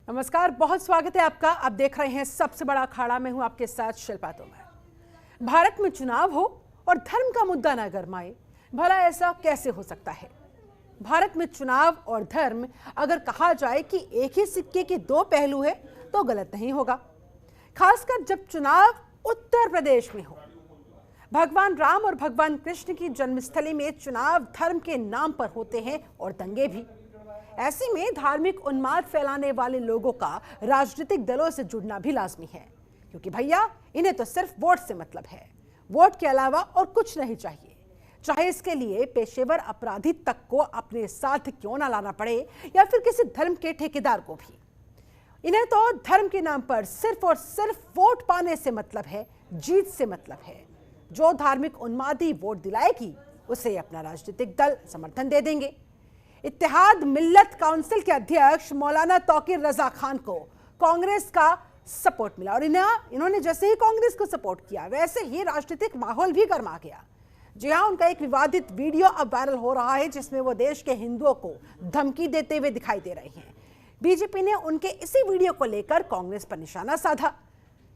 नमस्कार, बहुत स्वागत है आपका। आप देख रहे हैं सबसे बड़ा अखाड़ा। मैं हूं आपके साथ शिल्पा तोमर। भारत में चुनाव हो और धर्म का मुद्दा न गरमाए, भला ऐसा कैसे हो सकता है? भारत में चुनाव और धर्म अगर कहा जाए कि एक ही सिक्के के दो पहलू है तो गलत नहीं होगा, खासकर जब चुनाव उत्तर प्रदेश में हो। भगवान राम और भगवान कृष्ण की जन्मस्थली में चुनाव धर्म के नाम पर होते हैं और दंगे भी। ऐसे में धार्मिक उन्माद फैलाने वाले लोगों का राजनीतिक दलों से जुड़ना भी लाजमी है, क्योंकि भैया इन्हें तो सिर्फ वोट से मतलब है। वोट के अलावा और कुछ नहीं चाहिए, चाहे इसके लिए पेशेवर अपराधी तक को अपने साथ क्यों ना लाना पड़े या फिर किसी धर्म के ठेकेदार को भी। इन्हें तो धर्म के नाम पर सिर्फ और सिर्फ वोट पाने से मतलब है, जीत से मतलब है। जो धार्मिक उन्मादी वोट दिलाएगी उसे अपना राजनीतिक दल समर्थन दे देंगे। इत्तेहाद मिल्लत काउंसिल के अध्यक्ष मौलाना तौकीर रजा खान को कांग्रेस का सपोर्ट मिला और इन्होंने जैसे ही कांग्रेस को सपोर्ट किया वैसे ही राजनीतिक माहौल भी गर्मा गया। जी हां, उनका एक विवादित वीडियो अब वायरल हो रहा है जिसमें वो देश के हिंदुओं को धमकी देते हुए दिखाई दे रहे हैं। बीजेपी ने उनके इसी वीडियो को लेकर कांग्रेस पर निशाना साधा।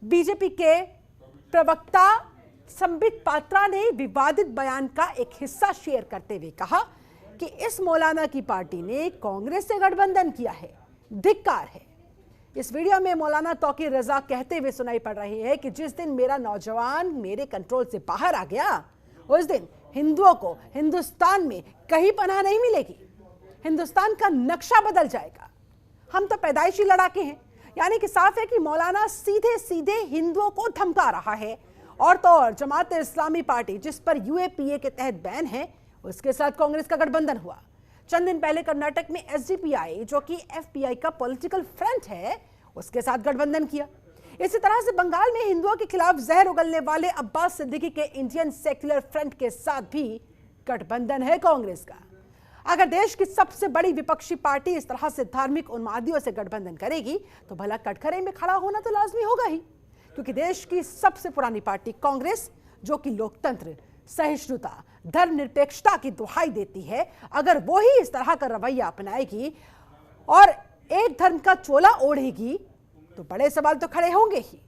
बीजेपी के प्रवक्ता संबित पात्रा ने विवादित बयान का एक हिस्सा शेयर करते हुए कहा कि इस मौलाना की पार्टी ने कांग्रेस से गठबंधन किया है, धिक्कार है। इस वीडियो में मौलाना तौकीर रजा कहते हुए सुनाई पड़ रही है कि जिस दिन मेरा नौजवान मेरे कंट्रोल से बाहर आ गया उस दिन हिंदुओं को हिंदुस्तान में कहीं पनाह नहीं मिलेगी, हिंदुस्तान का नक्शा बदल जाएगा। हम तो पैदाइशी लड़ाके हैं। यानी कि साफ है कि मौलाना सीधे सीधे हिंदुओं को धमका रहा है। और तो और जमात इस्लामी पार्टी जिस पर यूएपीए के तहत बैन है उसके साथ कांग्रेस का गठबंधन हुआ। चंद दिन पहले कर्नाटक में एसडीपीआई जो कि एफपीआई का पॉलिटिकल फ्रंट है उसके साथ गठबंधन किया। इसी तरह से बंगाल में हिंदुओं के खिलाफ जहर उगलने वाले अब्बास सिद्दीकी के इंडियन सेक्युलर फ्रंट के साथ भी गठबंधन है कांग्रेस का। अगर देश की सबसे बड़ी विपक्षी पार्टी इस तरह से धार्मिक उन्मादियों से गठबंधन करेगी तो भला कटघरे में खड़ा होना तो लाजमी होगा ही, क्योंकि देश की सबसे पुरानी पार्टी कांग्रेस जो कि लोकतंत्र, सहिष्णुता, धर्मनिरपेक्षता की दुहाई देती है, अगर वो ही इस तरह का रवैया अपनाएगी और एक धर्म का चोला ओढ़ेगी तो बड़े सवाल तो खड़े होंगे ही।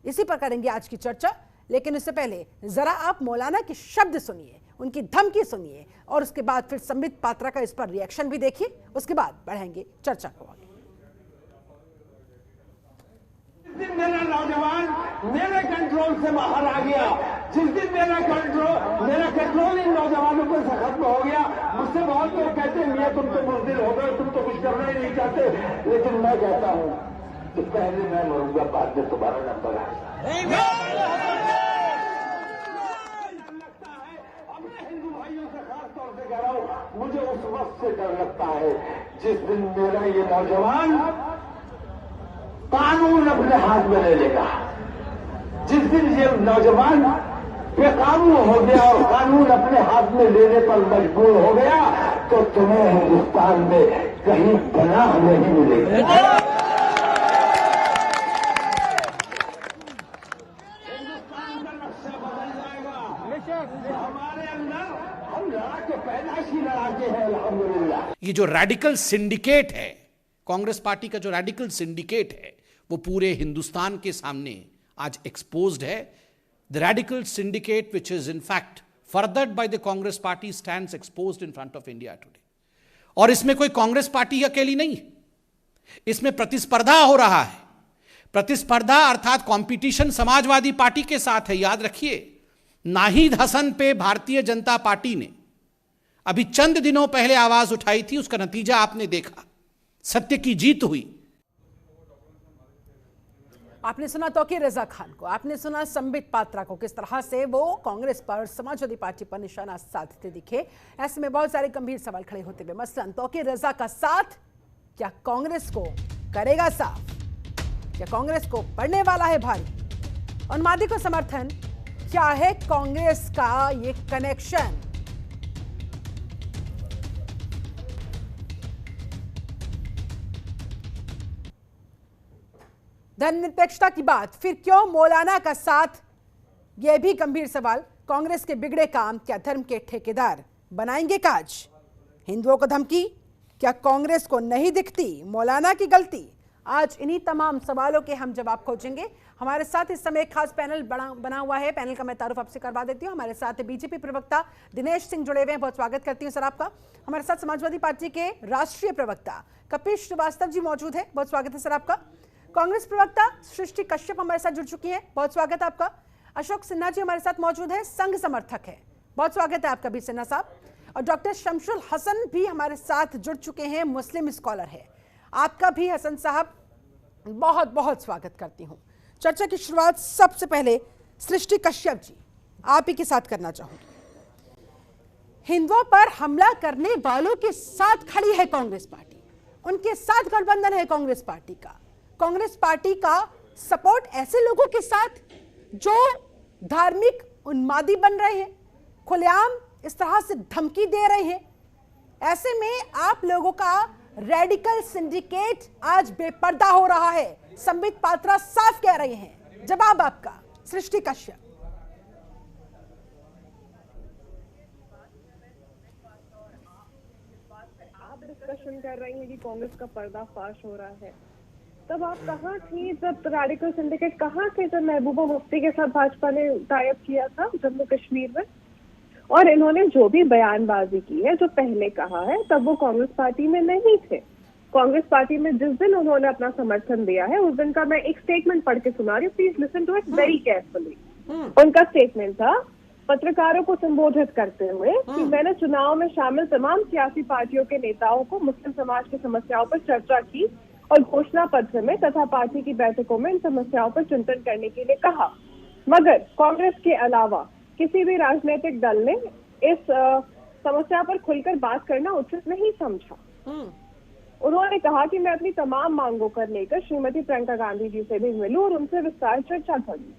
इसी पर करेंगे आज की चर्चा, लेकिन उससे पहले जरा आप मौलाना के शब्द सुनिए, उनकी धमकी सुनिए और उसके बाद फिर संबित पात्रा का इस पर रिएक्शन भी देखिए। उसके बाद बढ़ाएंगे चर्चा को आगे। जिस दिन मेरा नौजवान मेरे कंट्रोल से बाहर आ गया, जिस दिन मेरा कंट्रोल इन नौजवानों पर से खत्म हो गया, मुझसे बहुत लोग कहते हैं मियां तुम तो बुज़दिल हो गए, तुम तो कुछ करना ही नहीं चाहते, लेकिन मैं कहता हूं कि पहले मैं मरूंगा, बाद में तुम्हारा नंबर आएगा। लगता है अपने हिंदू भाइयों से खास तौर से कह रहा हूं, मुझे उस वक्त से डर लगता है जिस दिन मेरा ये नौजवान कानून अपने हाथ में ले लेगा। जिस दिन ये नौजवान बेकाबू हो गया और कानून अपने हाथ में लेने पर मजबूर हो गया तो तुम्हें हिंदुस्तान में कहीं पनाह नहीं मिलेगी। हिंदुस्तान का नक्शा बदल जाएगा। हमारे अंदर हम लड़ाके, पैदाइशी लड़ाके हैं अल्हम्दुलिल्लाह। ये जो रैडिकल सिंडिकेट है, कांग्रेस पार्टी का जो रैडिकल सिंडिकेट है वो पूरे हिंदुस्तान के सामने आज एक्सपोज्ड है। The radical syndicate which is in fact furthered by the Congress party stands exposed in front of India today. और इसमें कोई कांग्रेस पार्टी अकेली नहीं, इसमें प्रतिस्पर्धा हो रहा है। प्रतिस्पर्धा अर्थात कंपटीशन समाजवादी पार्टी के साथ है। याद रखिए, नाहिद हसन पे भारतीय जनता पार्टी ने अभी चंद दिनों पहले आवाज उठाई थी, उसका नतीजा आपने देखा, सत्य की जीत हुई। आपने सुना तौकीर रजा खान को, आपने सुना संबित पात्रा को, किस तरह से वो कांग्रेस पर, समाजवादी पार्टी पर निशाना साधते दिखे। ऐसे में बहुत सारे गंभीर सवाल खड़े होते हुए, मसलन तौकीर रजा का साथ क्या कांग्रेस को करेगा साफ, क्या कांग्रेस को पड़ने वाला है भारी? उन्मादी को समर्थन, क्या है कांग्रेस का ये कनेक्शन? धर्मनिरपेक्षता की बात, फिर क्यों मौलाना का साथ? यह भी गंभीर सवाल। कांग्रेस के बिगड़े काम क्या धर्म के ठेकेदार बनाएंगे काज? हिंदुओं को धमकी, क्या कांग्रेस को नहीं दिखती मौलाना की गलती? आज इन्हीं तमाम सवालों के हम जवाब खोजेंगे। हमारे साथ इस समय एक खास पैनल बना हुआ है। पैनल का मैं तारुफ आपसे करवा देती हूँ। हमारे साथ बीजेपी प्रवक्ता दिनेश सिंह जुड़े हुए हैं, बहुत स्वागत करती हूँ सर आपका। हमारे साथ समाजवादी पार्टी के राष्ट्रीय प्रवक्ता कपिल श्रीवास्तव जी मौजूद है, बहुत स्वागत है सर आपका। कांग्रेस प्रवक्ता सृष्टि कश्यप हमारे साथ जुड़ चुकी है, बहुत स्वागत है आपका। अशोक सिन्हा जी हमारे साथ मौजूद है, संघ समर्थक है, बहुत स्वागत है आपका भी सिन्हा साहब। और डॉक्टर शमशुल हसन भी हमारे साथ जुड़ चुके हैं, मुस्लिम स्कॉलर है, आपका भी हसन साहब बहुत बहुत स्वागत करती हूं। चर्चा की शुरुआत सबसे पहले सृष्टि कश्यप जी आप ही के साथ करना चाहूंगी। हिंदुओं पर हमला करने वालों के साथ खड़ी है कांग्रेस पार्टी, उनके साथ गठबंधन है कांग्रेस पार्टी का। कांग्रेस पार्टी का सपोर्ट ऐसे लोगों के साथ जो धार्मिक उन्मादी बन रहे हैं, खुलेआम इस तरह से धमकी दे रहे हैं। ऐसे में आप लोगों का रेडिकल सिंडिकेट आज बेपर्दा हो रहा है, संबित पात्रा साफ कह रहे हैं। जवाब आपका सृष्टि कश्यप। आप डिस्कशन कर रही हैं कि कांग्रेस का पर्दाफाश हो रहा है, तब आप कहाँ थी जब रेडिकल सिंडिकेट कहाँ थे जब महबूबा मुफ्ती के साथ भाजपा ने टाई अप किया था जम्मू कश्मीर में? और इन्होंने जो भी बयानबाजी की है, जो पहले कहा है, तब वो कांग्रेस पार्टी में नहीं थे। कांग्रेस पार्टी में जिस दिन उन्होंने अपना समर्थन दिया है उस दिन का मैं एक स्टेटमेंट पढ़ के सुना रही हूँ, please listen to it very carefully. उनका स्टेटमेंट था पत्रकारों को संबोधित करते हुए कि मैंने चुनाव में शामिल तमाम सियासी पार्टियों के नेताओं को मुस्लिम समाज की समस्याओं पर चर्चा की और घोषणा पत्र में तथा पार्टी की बैठकों में इन समस्याओं पर चिंतन करने के लिए कहा, मगर कांग्रेस के अलावा किसी भी राजनीतिक दल ने इस समस्या पर खुलकर बात करना उचित नहीं समझा। उन्होंने कहा कि मैं अपनी तमाम मांगों को लेकर श्रीमती प्रियंका गांधी जी से भी मिलूं और उनसे विस्तार चर्चा करूं।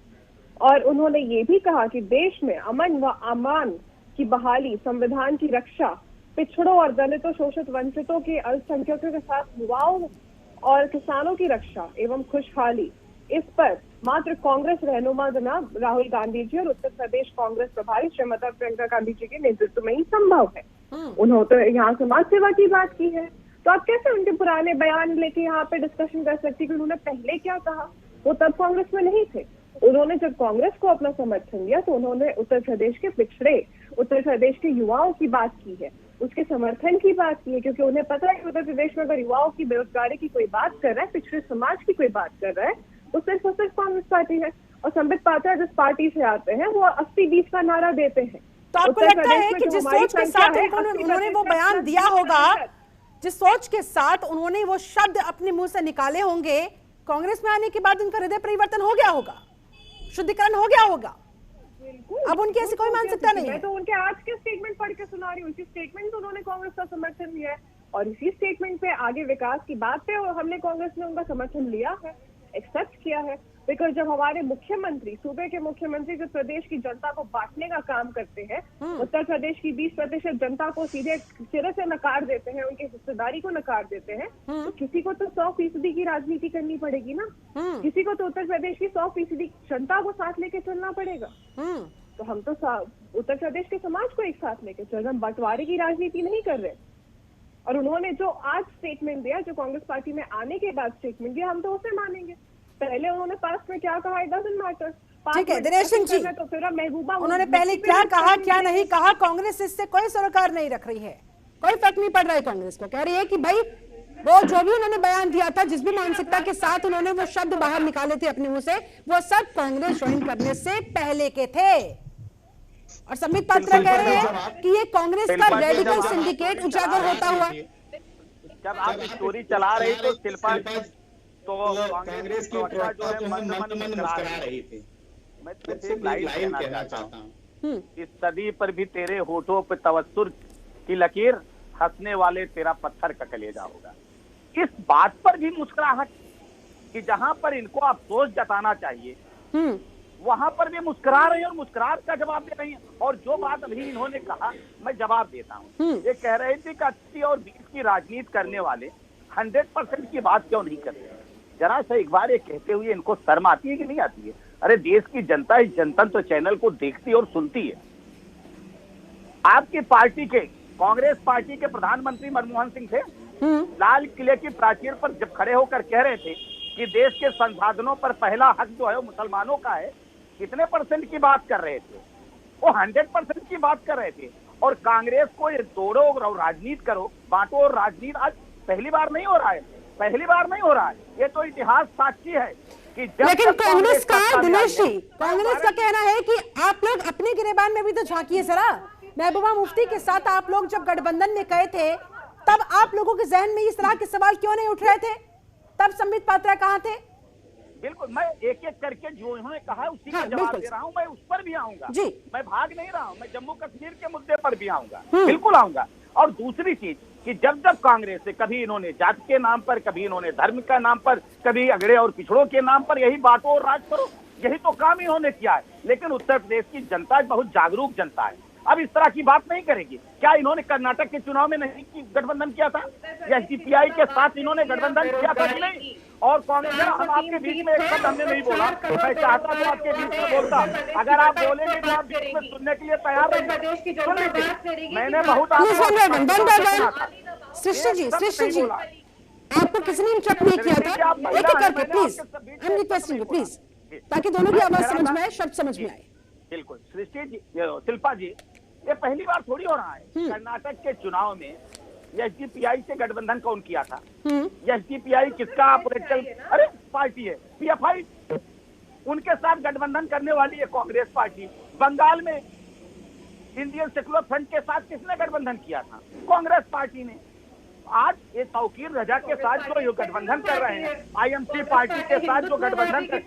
और उन्होंने ये भी कहा कि देश में अमन व अमान की बहाली, संविधान की रक्षा, पिछड़ों और दलितों, शोषित वंचितों के अल्पसंख्यकों के साथ युवाओं और किसानों की रक्षा एवं खुशहाली, इस पर मात्र कांग्रेस रहनुमा जनाब राहुल गांधी जी और उत्तर प्रदेश कांग्रेस प्रभारी श्रीमती प्रियंका गांधी जी के नेतृत्व में ही संभव है। उन्होंने तो यहाँ समाज सेवा की बात की है, तो आप कैसे उनके पुराने बयान लेके यहाँ पे डिस्कशन कर सकती कि उन्होंने पहले क्या कहा? वो तब कांग्रेस में नहीं थे। उन्होंने जब कांग्रेस को अपना समर्थन दिया तो उन्होंने उत्तर प्रदेश के पिछड़े, उत्तर प्रदेश के युवाओं की बात की है, उसके समर्थन की बात की है, क्योंकि उन्हें पता है कि उत्तर प्रदेश में अगर युवाओं की बेरोजगारी की कोई बात कर रहा है, पिछड़े समाज की कोई बात कर रहा है, तो सिर्फ और सिर्फ कांग्रेस पार्टी है। और संबित पात्रा जिस पार्टी से आते हैं वो 80-20 का नारा देते हैं। तो आपको लगता है कि जिस सोच के साथ उन्होंने वो बयान दिया होगा, जिस सोच के साथ उन्होंने वो शब्द अपने मुंह से निकाले होंगे, कांग्रेस में आने के बाद उनका हृदय परिवर्तन हो गया होगा, शुद्धिकरण हो गया होगा? अब उनकी ऐसी कोई मानसिकता नहीं है। मैं तो उनके आज के स्टेटमेंट पढ़ के सुना रही हूँ। इसी स्टेटमेंट में उन्होंने कांग्रेस का समर्थन लिया है और इसी स्टेटमेंट पे आगे विकास की बात पे हमने कांग्रेस ने उनका समर्थन लिया है, एक्सेप्ट किया है। बिकॉज जब हमारे मुख्यमंत्री, सूबे के मुख्यमंत्री जो प्रदेश की जनता को बांटने का काम करते हैं, उत्तर प्रदेश की 20% जनता को सीधे सिरे से नकार देते हैं, उनकी हिस्सेदारी को नकार देते हैं, तो किसी को तो 100% की राजनीति करनी पड़ेगी ना। किसी को तो उत्तर प्रदेश की 100% जनता को साथ लेके चलना पड़ेगा। तो हम तो उत्तर प्रदेश के समाज को एक साथ लेके चल रहे, हम बंटवारे की राजनीति नहीं कर रहे। और उन्होंने जो आज स्टेटमेंट दिया, जो कांग्रेस पार्टी में आने के बाद स्टेटमेंट दिया, हम तो उसे मानेंगे। पहले उन्होंने पास्ट में क्या कहा, इट डजंट मैटर। ठीक है दिनेश सिंह जी, तो फिर महबूबा उन्होंने पहले क्या कहा क्या नहीं कहा, कांग्रेस इससे कोई सरोकार नहीं रख रही है, कोई फर्क नहीं पड़ रहा है कांग्रेस को। कह रही है कि भाई वो जो भी उन्होंने बयान दिया था, जिस भी मानसिकता के साथ उन्होंने वो शब्द बाहर निकाले थे अपने मुंह से, वो सब कांग्रेस ज्वाइन करने से पहले के थे। और संबित पात्रा कह रहे हैं कि ये कांग्रेस का रेडिकल सिंडिकेट उजागर होता हुआ। जब आप स्टोरी चला रही तो शिल्पा तो कांग्रेस की प्रवक्ता जो है मंद मुस्कुरा रही थी। मैं तुझे एक लाइन कहना चाहता हूँ, इस सदी पर भी तेरे होठों पे तवस्सुर की लकीर, हंसने वाले तेरा पत्थर का कलेजा होगा। इस बात पर भी मुस्कुराहट कि जहां पर इनको अफसोस जताना चाहिए वहां पर भी मुस्कुरा रहे हैं और मुस्कुराहट का जवाब दे रही हैं। और जो बात अभी इन्होंने कहा मैं जवाब देता हूँ, ये कह रहे थे कि 80 और 20 की राजनीति करने वाले 100% की बात क्यों नहीं करते। जरा सा एक बार ये कहते हुए इनको शर्म आती है कि नहीं आती है? अरे देश की जनता इस जनतंत्र चैनल को देखती और सुनती है। आपकी पार्टी के, कांग्रेस पार्टी के प्रधानमंत्री मनमोहन सिंह थे, लाल किले की प्राचीर पर जब खड़े होकर कह रहे थे कि देश के संसाधनों पर पहला हक जो है वो मुसलमानों का है, कितने % की बात कर रहे थे? वो 100% की बात कर रहे थे। और कांग्रेस को ये तोड़ो और राजनीति करो, बांटो और राजनीति आज पहली बार नहीं हो रहा है, पहली बार नहीं हो रहा है। ये तो इतिहास साक्षी है कि जब लेकिन कांग्रेस का, दिनेश जी, कांग्रेस का कहना है कि आप लोग अपने गिरेबान में भी तो झांकिए जरा। महबूबा मुफ्ती के साथ आप लोग जब गठबंधन में गए थे, तब आप लोगों के जहन में इस तरह के सवाल क्यों नहीं उठ रहे थे? तब संबित पात्रा कहाँ थे? बिल्कुल, मैं एक एक करके जो उन्होंने कहा उसी का जवाब दे रहा हूँ। मैं उस पर भी आऊंगा जी, मैं भाग नहीं रहा हूँ, मैं जम्मू कश्मीर के मुद्दे पर भी आऊंगा, बिल्कुल आऊंगा। और दूसरी चीज कि जब जब कांग्रेस से कभी इन्होंने जाति के नाम पर, कभी इन्होंने धर्म का नाम पर, कभी अगड़े और पिछड़ों के नाम पर यही बांटो और राज करो, यही तो काम इन्होंने किया है। लेकिन उत्तर प्रदेश की जनता बहुत जागरूक जनता है, अब इस तरह की बात नहीं करेगी। क्या इन्होंने कर्नाटक के चुनाव में नहीं गठबंधन किया था? या सीपीआई के साथ इन्होंने गठबंधन किया था कि नहीं? और कांग्रेस, हम आपके बीच में एक शब्द हमने नहीं बोला, मैं चाहता तो आपके बीच में बोलता, अगर आप बोलेंगे तो आप बीच में सुनने के लिए तैयार रहेंगे। मैंने बहुत सृष्टि जी, आपको किसने इंटरप्ट नहीं किया था? एक एक करके please, I am requesting you please, ताकि दोनों की आवाज समझ में आए, शब्द समझ में आए। बिल्कुल सृष्टि जी, शिल्पा जी, ये पहली बार थोड़ी हो रहा है। कर्नाटक के चुनाव में एसडीपीआई से गठबंधन कौन किया था? एसडीपीआई किसका पॉलिटिकल अरे पार्टी है? पीएफआई, उनके साथ गठबंधन करने वाली है कांग्रेस पार्टी। बंगाल में इंडियन सेकुलर फ्रंट के साथ किसने गठबंधन किया था? कांग्रेस पार्टी ने। आज ये तौकीर रजा के साथ जो गठबंधन कर रहे हैं, आईएमसी पार्टी के साथ जो गठबंधन कर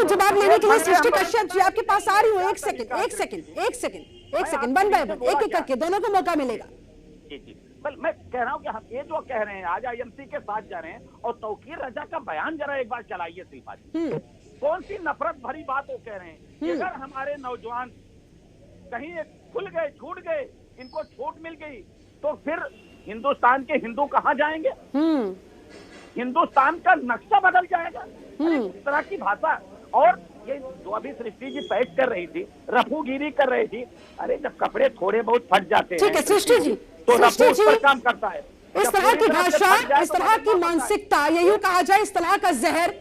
जवाब लेने के लिए सृष्टि कश्यप जी आपके पास आ रही हूँ। एक सेकंड वन बाय वन, एक एक करके दोनों को मौका मिलेगा। जी, मैं कह रहा हूँ कि हम ये जो कह रहे हैं आज आईएमसी के साथ जा रहे हैं, और तौकीर रजा का बयान जरा एक बार चलाइए शिल्पा जी। कौन सी नफरत भरी बात वो कह रहे हैं? अगर हमारे नौजवान कहीं खुल गए, छूट गए, इनको छूट मिल गई, तो फिर हिंदुस्तान के हिंदू कहाँ जाएंगे? हिंदुस्तान का नक्शा बदल जाएगा। इस तरह की भाषा, और ये जो अभी सृष्टि जी पेश कर रही थी, रफूगिरी कर रही थी, अरे जब कपड़े थोड़े बहुत फट जाते हैं, ठीक है सृष्टि जी, तो रफू उस पर काम करता है। इस तरह की भाषा, इस तरह की मानसिकता, ये यूं कहा जाए इस तरह का जहर,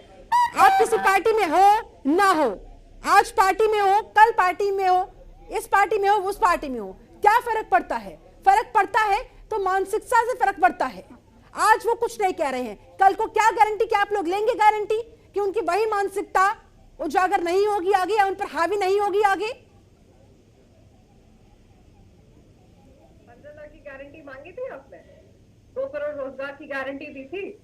आप किसी पार्टी में हो ना हो, आज पार्टी में हो, कल पार्टी में हो, इस पार्टी में हो, उस पार्टी में हो, क्या फर्क पड़ता है? फर्क पड़ता है तो मानसिकता से फर्क पड़ता है। आज वो कुछ नहीं कह रहे हैं, कल को क्या गारंटी कि आप लोग लेंगे गारंटी कि उनकी वही मानसिकता उजागर नहीं होगी आगे, या उन पर हावी नहीं होगी आगे? 15 लाख की गारंटी मांगी थी आपने, 2 करोड़ रोजगार की गारंटी दी थी।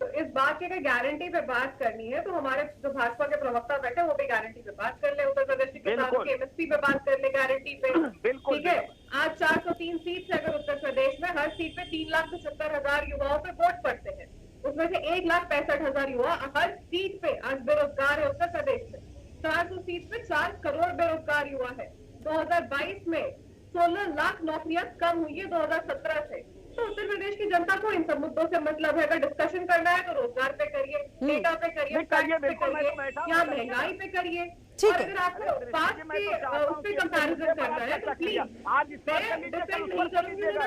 तो इस बात की अगर गारंटी पे बात करनी है तो हमारे जो भाजपा के प्रवक्ता बैठे वो भी गारंटी पे बात कर ले, उत्तर प्रदेश के किसानों के एमएसपी पे बात कर ले, गारंटी पे। ठीक है, आज 403 सीट से अगर उत्तर प्रदेश में हर सीट पे 3,75,000 युवाओं पे वोट पड़ते हैं, उसमें से 1,65,000 युवा हर सीट पे आज बेरोजगार है। उत्तर प्रदेश में 400 सीट पे 4 करोड़ बेरोजगार युवा है। 2022 में 16 लाख नौकरियां कम हुई है 2017 से। तो उत्तर प्रदेश की जनता को इन सब मुद्दों से मतलब है। अगर डिस्कशन करना है तो रोजगार पे करिए, डेटा पे करिए, टैक्स पे करिए, यहाँ महंगाई पे करिए। और अगर आपको पास पे उस पे कंपैरिजन करना है तो प्लीज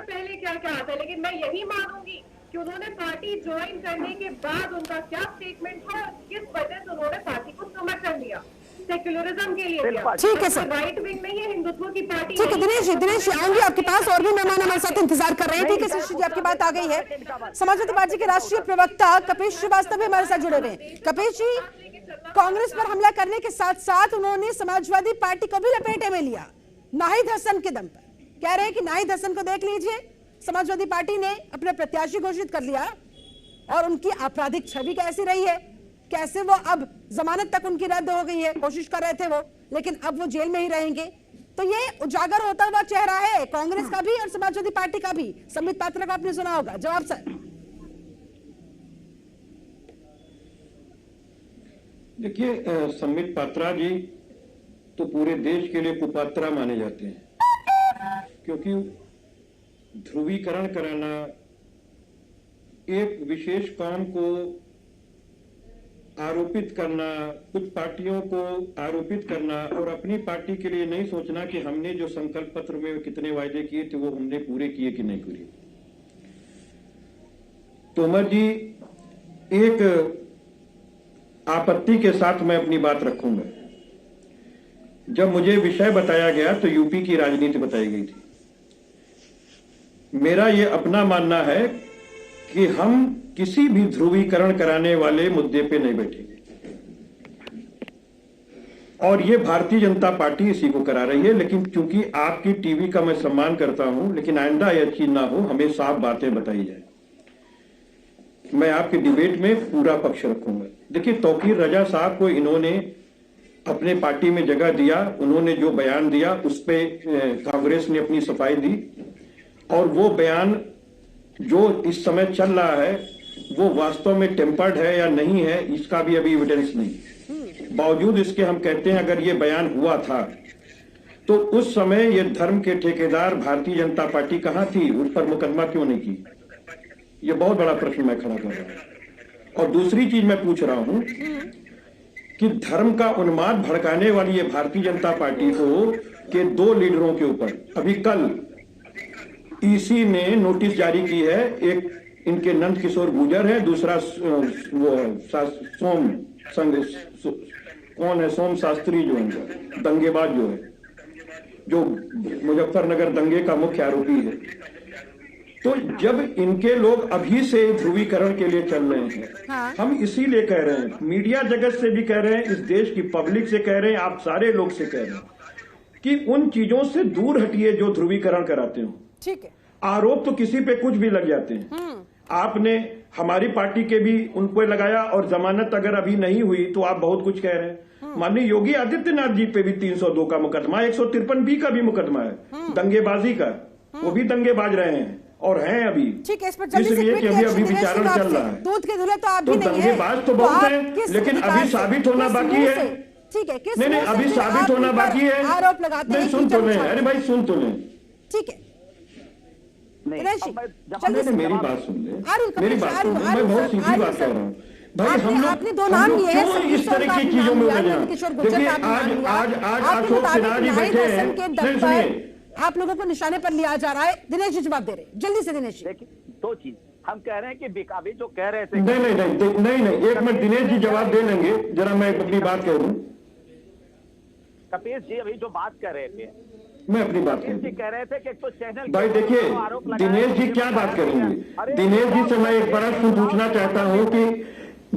पहले क्या क्या आता है, लेकिन मैं यही मानूंगी कि उन्होंने पार्टी ज्वाइन करने के बाद उनका क्या स्टेटमेंट था, किस वजह से उन्होंने पार्टी को समर्थन दिया, सेक्युलरिज्म के लिए दिया। ठीक है सर, राइट विंग नहीं है, हिंदुत्व की पार्टी। ठीक है दिनेश जी आऊंगी आपके पास, और भी मेहमान हमारे साथ इंतजार कर रहे हैं। ठीक है सृष्टि जी, आपकी बात आ गई है। समाजवादी पार्टी के राष्ट्रीय प्रवक्ता कपिश श्रीवास्तव भी हमारे साथ जुड़े हुए हैं। कपिश जी, कांग्रेस पर हमला करने के साथ साथ उन्होंने समाजवादी पार्टी को भी लपेटे में लिया, नाहिद हसन के दम पर। कह रहे हैं कि नाहिद हसन को देख लीजिए, समाजवादी पार्टी ने अपने प्रत्याशी घोषित कर लिया, और उनकी आपराधिक छवि कैसी रही है, कैसे वो अब जमानत तक उनकी रद्द हो गई है, कोशिश कर रहे थे वो, लेकिन अब वो जेल में ही रहेंगे। तो ये उजागर होता हुआ चेहरा है कांग्रेस का भी और समाजवादी पार्टी का भी। संबित पात्रा को आपने सुना होगा, जवाब सर। देखिए, संबित पात्रा जी तो पूरे देश के लिए कुपात्रा माने जाते हैं, क्योंकि ध्रुवीकरण कराना, एक विशेष कौम को आरोपित करना, कुछ पार्टियों को आरोपित करना, और अपनी पार्टी के लिए नहीं सोचना कि हमने जो संकल्प पत्र में कितने वायदे किए थे वो हमने पूरे किए कि नहीं पूरे। तोमर जी, एक आपत्ति के साथ मैं अपनी बात रखूंगा। जब मुझे विषय बताया गया तो यूपी की राजनीति बताई गई थी। मेरा यह अपना मानना है कि हम किसी भी ध्रुवीकरण कराने वाले मुद्दे पे नहीं बैठेंगे, और ये भारतीय जनता पार्टी इसी को करा रही है। लेकिन चूंकि आपकी टीवी का मैं सम्मान करता हूं, लेकिन आइंदा यह चीज ना हो, हमें साफ बातें बताई जाए। मैं आपके डिबेट में पूरा पक्ष रखूंगा। देखिए, तौकीर रजा साहब को इन्होंने अपने पार्टी में जगह दिया, उन्होंने जो बयान दिया उस पे कांग्रेस ने अपनी सफाई दी, और वो बयान जो इस समय चल रहा है वो वास्तव में टेम्पर्ड है या नहीं है, इसका भी अभी एविडेंस नहीं। बावजूद इसके हम कहते हैं अगर ये बयान हुआ था तो उस समय ये धर्म के ठेकेदार भारतीय जनता पार्टी कहां थी, उस पर मुकदमा क्यों नहीं की? ये बहुत बड़ा प्रश्न मैं खड़ा कर रहा हूं। और दूसरी चीज मैं पूछ रहा हूं कि धर्म का उन्माद भड़काने वाली ये भारतीय जनता पार्टी को के 2 लीडरों के ऊपर अभी कल ईसी ने नोटिस जारी की है। एक इनके नंद किशोर गुर्जर है, दूसरा सोम शास्त्री जो है, दंगेबाज जो है, जो मुजफ्फरनगर दंगे का मुख्य आरोपी है। तो जब इनके लोग अभी से ध्रुवीकरण के लिए चल रहे हैं, हाँ। हम इसीलिए कह रहे हैं, मीडिया जगत से भी कह रहे हैं, इस देश की पब्लिक से कह रहे हैं, आप सारे लोग से कह रहे हैं कि उन चीजों से दूर हटिए जो ध्रुवीकरण कराते हो। ठीक है, आरोप तो किसी पे कुछ भी लग जाते हैं। आपने हमारी पार्टी के भी उनको लगाया, और जमानत अगर अभी नहीं हुई तो आप बहुत कुछ कह रहे हैं। माननीय योगी आदित्यनाथ जी पे भी 302 का मुकदमा, 153B का भी मुकदमा है दंगेबाजी का, वो भी दंगेबाज रहे हैं और हैं अभी। ठीक है, इसलिए कि अभी विचारण चल रहा है। दूध के धुले तो आप भी नहीं है, दंगेबाज तो बहुत हैं, लेकिन अभी साबित होना बाकी है। ठीक है, नहीं, अभी साबित होना बाकी है। आरोप लगाते हैं, सुन तो लें, अरे भाई सुन तो लें। ठीक है, मेरी बात सुन ले, मेरी बात सुन ले, मैं बहुत सीधी बात कर रहा हूँ भाई। हम लोग आपने 2 नाम लिए हैं, इस तरह की चीजों में उलझना। देखिए, आज अशोक सिन्हा जी बैठे हैं, आप लोगों को निशाने पर लिया जा रहा है। दिनेश जी जवाब दे रहे, जल्दी से दिनेश जी। देखिए, 2 चीज हम कह रहे हैं कि अभी जो कह रहे थे, नहीं, एक मिनट, दिनेश जी जवाब दे लेंगे, जरा मैं अपनी बात कह दूं। कपिल जी अभी जो बात कर रहे थे, मैं अपनी बात कह रहे थे कि तो चैनल भाई देखिए, दिनेश जी क्या बात करेंगे। दिनेश जी से मैं एक प्रश्न पूछना चाहता हूं कि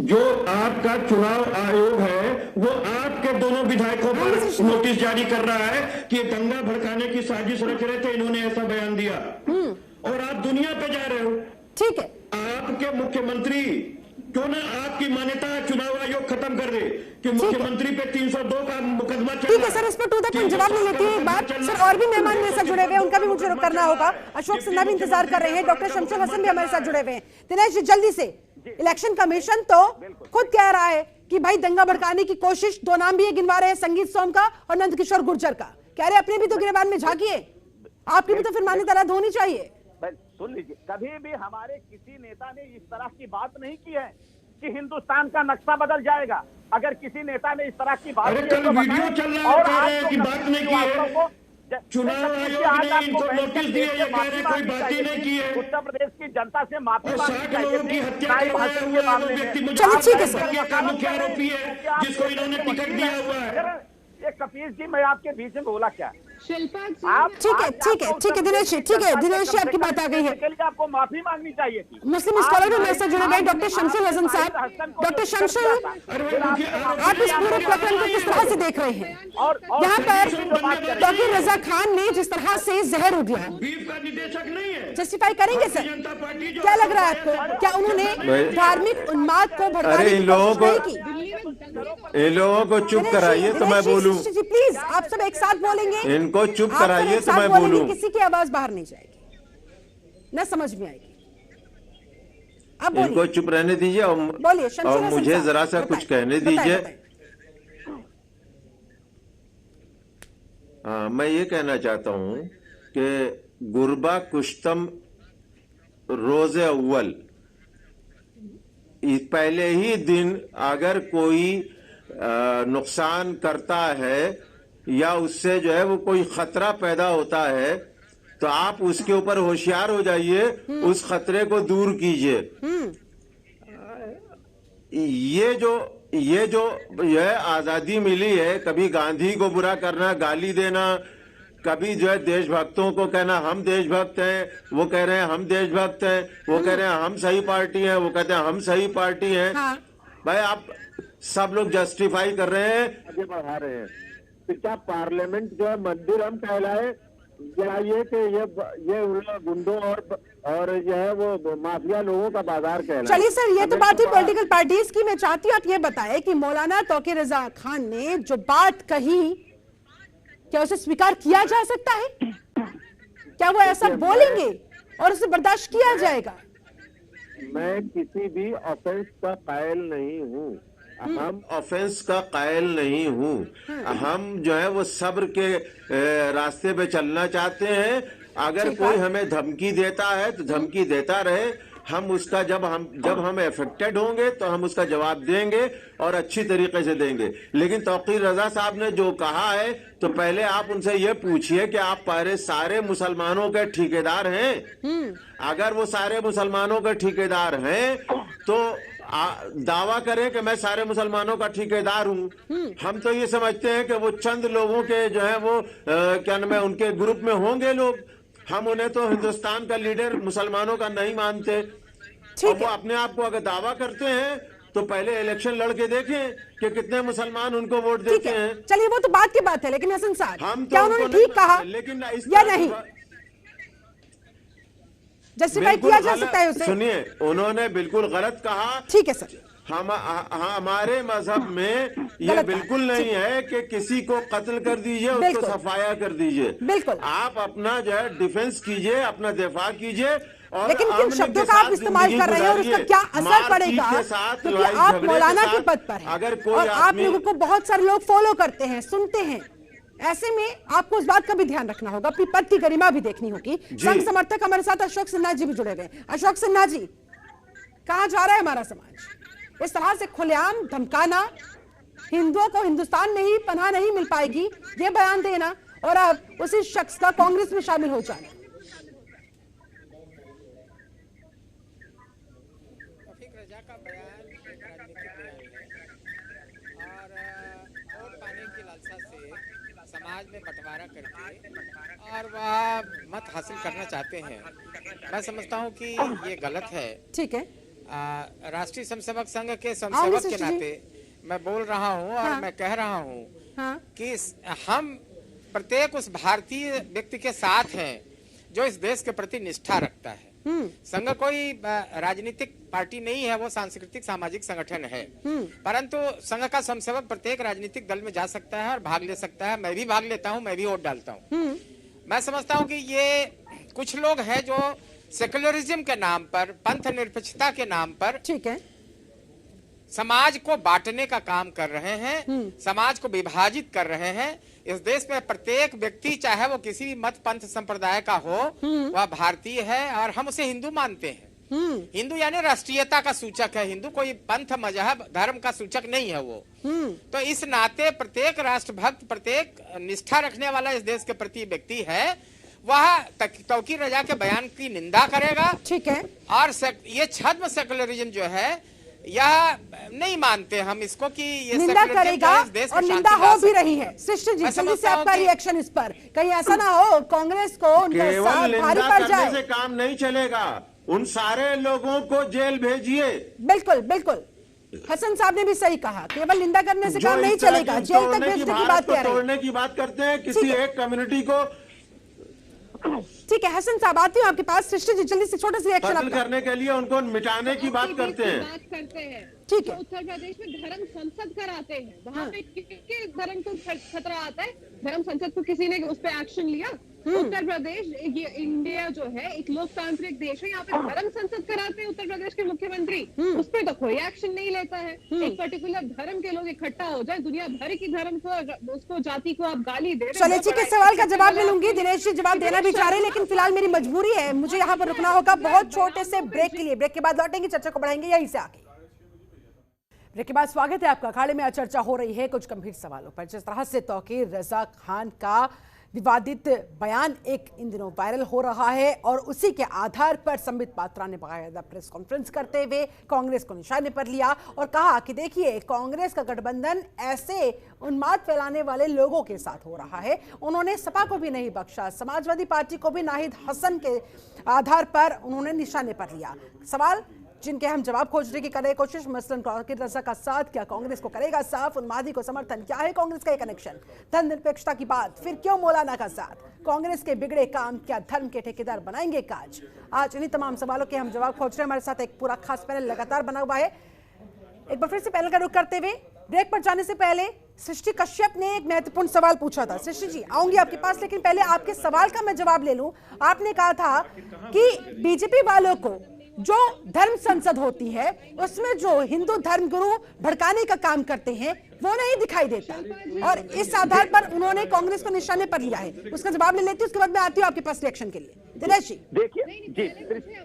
जो आपका चुनाव आयोग है वो आपके दोनों विधायकों पर नोटिस जारी कर रहा है कि दंगा भड़काने की साजिश रच रहे थे, इन्होंने ऐसा बयान दिया, और आप दुनिया पे जा रहे हो। ठीक है, आपके मुख्यमंत्री क्यों ना आपकी मान्यता चुनाव आयोग खत्म कर दे कि मुख्यमंत्री पे 302 का मुकदमा चल रहा है। ठीक है सर, इस पर टू द पॉइंट जवाब नहीं लेती है बात सर। और भी मेहमान मेरे साथ जुड़े हुए हैं, उनका भी मुझे करना होगा। अशोक सिन्हा भी इंतजार कर रहे हैं, डॉक्टर शमशेर हसन भी हमारे साथ जुड़े हुए हैं। दिनेश जी जल्दी से, इलेक्शन कमीशन तो खुद कह रहा है कि भाई दंगा भड़काने की कोशिश, 2 नाम भी गिनवा रहे हैं, संगीत सोम का और नंद किशोर गुर्जर का। कह रहे अपने भी तो गिरबान में झांकिए, आपकी भी तो फिर मान्यता रद्द होनी चाहिए। सुन लीजिए, कभी भी हमारे किसी नेता ने इस तरह की बात नहीं की है कि हिंदुस्तान का नक्शा बदल जाएगा। अगर किसी नेता ने इस तरह की बात की तो वीडियो चल रहा है, कह रहे हैं कि बात नहीं की है। चुनाव आयोग ने इनको नोटिस दिए, ये कह रहे कोई बात ही नहीं की है। उत्तर प्रदेश की जनता से माफी मांगनी 60 लोगों की हत्या करवाया हुआ वो व्यक्ति मुख्य आरोपी है, जिसको इन्होंने टिकट दिया हुआ है। ये कपिल जी, मैं आपके बीच में बोला क्या? शिल्पा जी, ठीक है दिनेश जी, ठीक है दिनेश जी, आपकी बात आ गई है। आपको माफी मांगनी चाहिए थी। मुस्लिम स्कॉलर भी मेरे से जुड़े हुए डॉक्टर शमशेर हसन साहब। डॉक्टर शमशेर, आप इस पूरे प्रकरण को किस तरह से देख रहे हैं? यहाँ पर तौकीर रजा खान ने जिस तरह से जहर उगला, जस्टिफाई करेंगे सर? क्या लग रहा है आपको, क्या उन्होंने धार्मिक उन्माद को भड़काने की कोशिश नहीं की? इन लोगों को चुप कराइए तो मैं बोलूं। प्लीज आप सब एक साथ बोलेंगे, इनको चुप कराइए तो मैं बोलूं। किसी की आवाज बाहर नहीं जाएगी, न समझ में आएगी। अब इनको चुप रहने दीजिए और मुझे जरा सा कुछ कहने दीजिए। हाँ, मैं ये कहना चाहता हूं कि गुरबा कुश्तम रोज़े अव्वल, पहले ही दिन अगर कोई नुकसान करता है या उससे जो है वो कोई खतरा पैदा होता है तो आप उसके ऊपर होशियार हो जाइए, उस खतरे को दूर कीजिए। यह आजादी मिली है, कभी गांधी को बुरा करना, गाली देना, कभी जो है देशभक्तों को कहना हम देशभक्त हैं, वो कह रहे हैं हम देशभक्त हैं, वो कह रहे हैं हम सही पार्टी हैं, वो कहते हैं हम सही पार्टी हैं। हाँ। भाई आप सब लोग जस्टिफाई कर रहे हैं, आगे बढ़ा रहे हैं। तो क्या पार्लियामेंट जो है मंदिर हम कहलाए, या ये कि ये उन गुंडों और जो है वो माफिया लोगों का बाजार कहलाए? चलिए सर, ये तो बात हुई पॉलिटिकल पार्टीज की। मैं चाहती हूँ आप ये बताएं कि मौलाना तौकीर रजा खान ने जो बात कही, क्या उसे स्वीकार किया जा सकता है? क्या वो ऐसा बोलेंगे और उसे बर्दाश्त किया जाएगा? मैं किसी भी ऑफेंस का कायल नहीं हूँ। हम ऑफेंस का कायल नहीं हूँ। हम जो है वो सब्र के रास्ते पे चलना चाहते हैं। अगर कोई हमें धमकी देता है तो धमकी देता रहे, हम उसका जब हम अफेक्टेड होंगे तो हम उसका जवाब देंगे और अच्छी तरीके से देंगे। लेकिन तौकीर रजा साहब ने जो कहा है, तो पहले आप उनसे ये पूछिए कि आप सारे मुसलमानों के ठेकेदार हैं। अगर वो सारे मुसलमानों के ठेकेदार हैं तो दावा करें कि मैं सारे मुसलमानों का ठेकेदार हूं। हम तो ये समझते हैं कि वो चंद लोगों के जो है वो क्या नाम है, उनके ग्रुप में होंगे लोग। हम उन्हें तो हिंदुस्तान का लीडर मुसलमानों का नहीं मानते। और वो अपने आप को अगर दावा करते हैं तो पहले इलेक्शन लड़के देखें कि कितने मुसलमान उनको वोट देते हैं। चलिए वो तो बात की बात है, लेकिन हसन साहब हम तो क्या उन्होंने ठीक कहा लेकिन या नहीं? जस्टिफाई किया जा सकता है उसे? सुनिए, उन्होंने बिल्कुल गलत कहा। ठीक है सर। हमारे मजहब में यह बिल्कुल नहीं है कि किसी को कत्ल कर दीजिए, उसको सफाया कर दीजिए। बिल्कुल, आप अपना जो है डिफेंस कीजिए, अपना दफा कीजिए। और लेकिन किन शब्दों का आप इस्तेमाल कर रहे हैं और उसका क्या असर पड़ेगा? क्योंकि आप मौलाना के पद पर हैं अगर कोई और आप लोगों को बहुत सारे लोग फॉलो करते हैं, सुनते हैं। ऐसे में आपको उस बात का भी ध्यान रखना होगा, अपनी पद की गरिमा भी देखनी होगी। संघ समर्थक हमारे साथ अशोक सिन्हा जी भी जुड़े हुए हैं। अशोक सिन्हा जी, कहाँ जा रहा है हमारा समाज? इस तरह से खुलेआम धमकाना, हिंदुओं को हिंदुस्तान में ही पनाह नहीं मिल पाएगी, ये बयान देना, और अब उसी शख्स का कांग्रेस में शामिल हो जाना। का बयान राजनीतिक बयान है और वोट पाने की लालसा से समाज में बंटवारा करके और वह मत हासिल करना चाहते हैं। मैं समझता हूं कि ये गलत है। ठीक है, राष्ट्रीय स्वयंसेवक संघ के स्वयंसेवक के नाते मैं बोल रहा हूं और मैं कह रहा हूं कि हम प्रत्येक उस भारतीय व्यक्ति के साथ हैं जो इस देश के प्रति निष्ठा रखता है। संघ कोई राजनीतिक पार्टी नहीं है, वो सांस्कृतिक सामाजिक संगठन है। परंतु संघ का स्वयंसेवक प्रत्येक राजनीतिक दल में जा सकता है और भाग ले सकता है। मैं भी भाग लेता हूं, मैं भी वोट डालता हूं। मैं समझता हूं कि ये कुछ लोग हैं जो सेकुलरिज्म के नाम पर, पंथ निरपेक्षता के नाम पर, ठीक है, समाज को बांटने का काम कर रहे हैं, समाज को विभाजित कर रहे हैं। इस देश में प्रत्येक व्यक्ति, चाहे वो किसी भी मत पंथ संप्रदाय का हो, वह भारतीय है और हम उसे हिंदू मानते हैं। हिंदू यानी राष्ट्रीयता का सूचक है। हिंदू कोई पंथ मजहब धर्म का सूचक नहीं है वो। तो इस नाते प्रत्येक राष्ट्रभक्त, प्रत्येक निष्ठा रखने वाला इस देश के प्रति व्यक्ति है, वह तौकीर रजा के बयान की निंदा करेगा। ठीक है, और ये छद्म सेकुलरिज्म जो है, यह नहीं मानते हम इसको कि ये निंदा करेगा और निंदा हो भी रही है। शिष्ट जी, जल्दी से आपका रिएक्शन इस पर। कहीं ऐसा ना हो कांग्रेस को उनका साथ भारी पड़ जाए। से काम नहीं चलेगा, उन सारे लोगों को जेल भेजिए। बिल्कुल बिल्कुल, हसन साहब ने भी सही कहा, केवल निंदा करने से काम नहीं चलेगा, जेल तक भेजने की बात कह रहे हैं। तोड़ने की बात करते हैं किसी एक कम्युनिटी को। ठीक है हसन साहब, आती हूँ आपके पास। सृष्टि जी, जल्दी से छोटा सा रिएक्शन करने के लिए उनको मिटाने की बात करते हैं। ठीक है, उत्तर प्रदेश में धर्म संसद कराते हैं, वहाँ पे किसके धर्म को खतरा आता है? धर्म संसद को किसी ने उस पर एक्शन लिया? उत्तर प्रदेश, ये इंडिया जो है एक लोकतांत्रिक देश है, यहाँ पे धर्म संसद कराते हैं उत्तर प्रदेश के मुख्यमंत्री, उस पर तो कोई एक्शन नहीं लेता है। एक पर्टिकुलर धर्म के लोग इकट्ठा हो जाए, दुनिया भर की धर्म को, उसको जाति को आप गाली दे रहे हैं। चलिए ठीक है, सवाल का जवाब मैं लूंगी। दिनेश जी जवाब देना भी चाह रहे हैं, लेकिन फिलहाल मेरी मजबूरी है, मुझे यहाँ पर रुकना होगा बहुत छोटे से ब्रेक के लिए। ब्रेक के बाद लौटेंगे, चर्चा को बढ़ाएंगे यहीं से आगे। ब्रेक के बाद स्वागत है आपका। अखाड़े में चर्चा हो रही है कुछ गंभीर सवालों पर। जिस तरह से तौकीर रजा खान का विवादित बयान एक इन दिनों वायरल हो रहा है और उसी के आधार पर संबित पात्रा ने बाकायदा प्रेस कॉन्फ्रेंस करते हुए कांग्रेस को निशाने पर लिया और कहा कि देखिए, कांग्रेस का गठबंधन ऐसे उन्माद फैलाने वाले लोगों के साथ हो रहा है। उन्होंने सपा को भी नहीं बख्शा, समाजवादी पार्टी को भी नाहिद हसन के आधार पर उन्होंने निशाने पर लिया। सवाल जिनके हम जवाब खोजने की कर रहे कोशिश, मसलन तौकीर रजा का साथ क्या कांग्रेस को करेगा साफ, उन्मादी को समर्थन, क्या है कांग्रेस का ये कनेक्शन, धर्मनिरपेक्षता की बात, फिर क्यों मौलाना का साथ, कांग्रेस के बिगड़े काम क्या धर्म के ठेकेदार बनाएंगे काज। आज इन्हीं तमाम सवालों के हम जवाब खोज रहे हैं। हमारे साथ एक पूरा खास पैनल लगातार बना हुआ है। एक बार फिर से पैनल का रुख करते हुए ब्रेक पर जाने से पहले सृष्टि कश्यप ने एक महत्वपूर्ण सवाल पूछा था। सृष्टि जी, आऊंगी आपके पास, लेकिन पहले आपके सवाल का मैं जवाब ले लूं। आपने कहा था कि बीजेपी वालों को जो धर्म संसद होती है उसमें जो हिंदू धर्मगुरु भड़काने का काम करते हैं वो नहीं दिखाई देता, और इस आधार पर उन्होंने कांग्रेस को निशाने पर लिया है। उसका जवाब ले लेती हूँ, उसके बाद मैं आती हूँ आपके पास रिएक्शन के लिए। दिनेश जी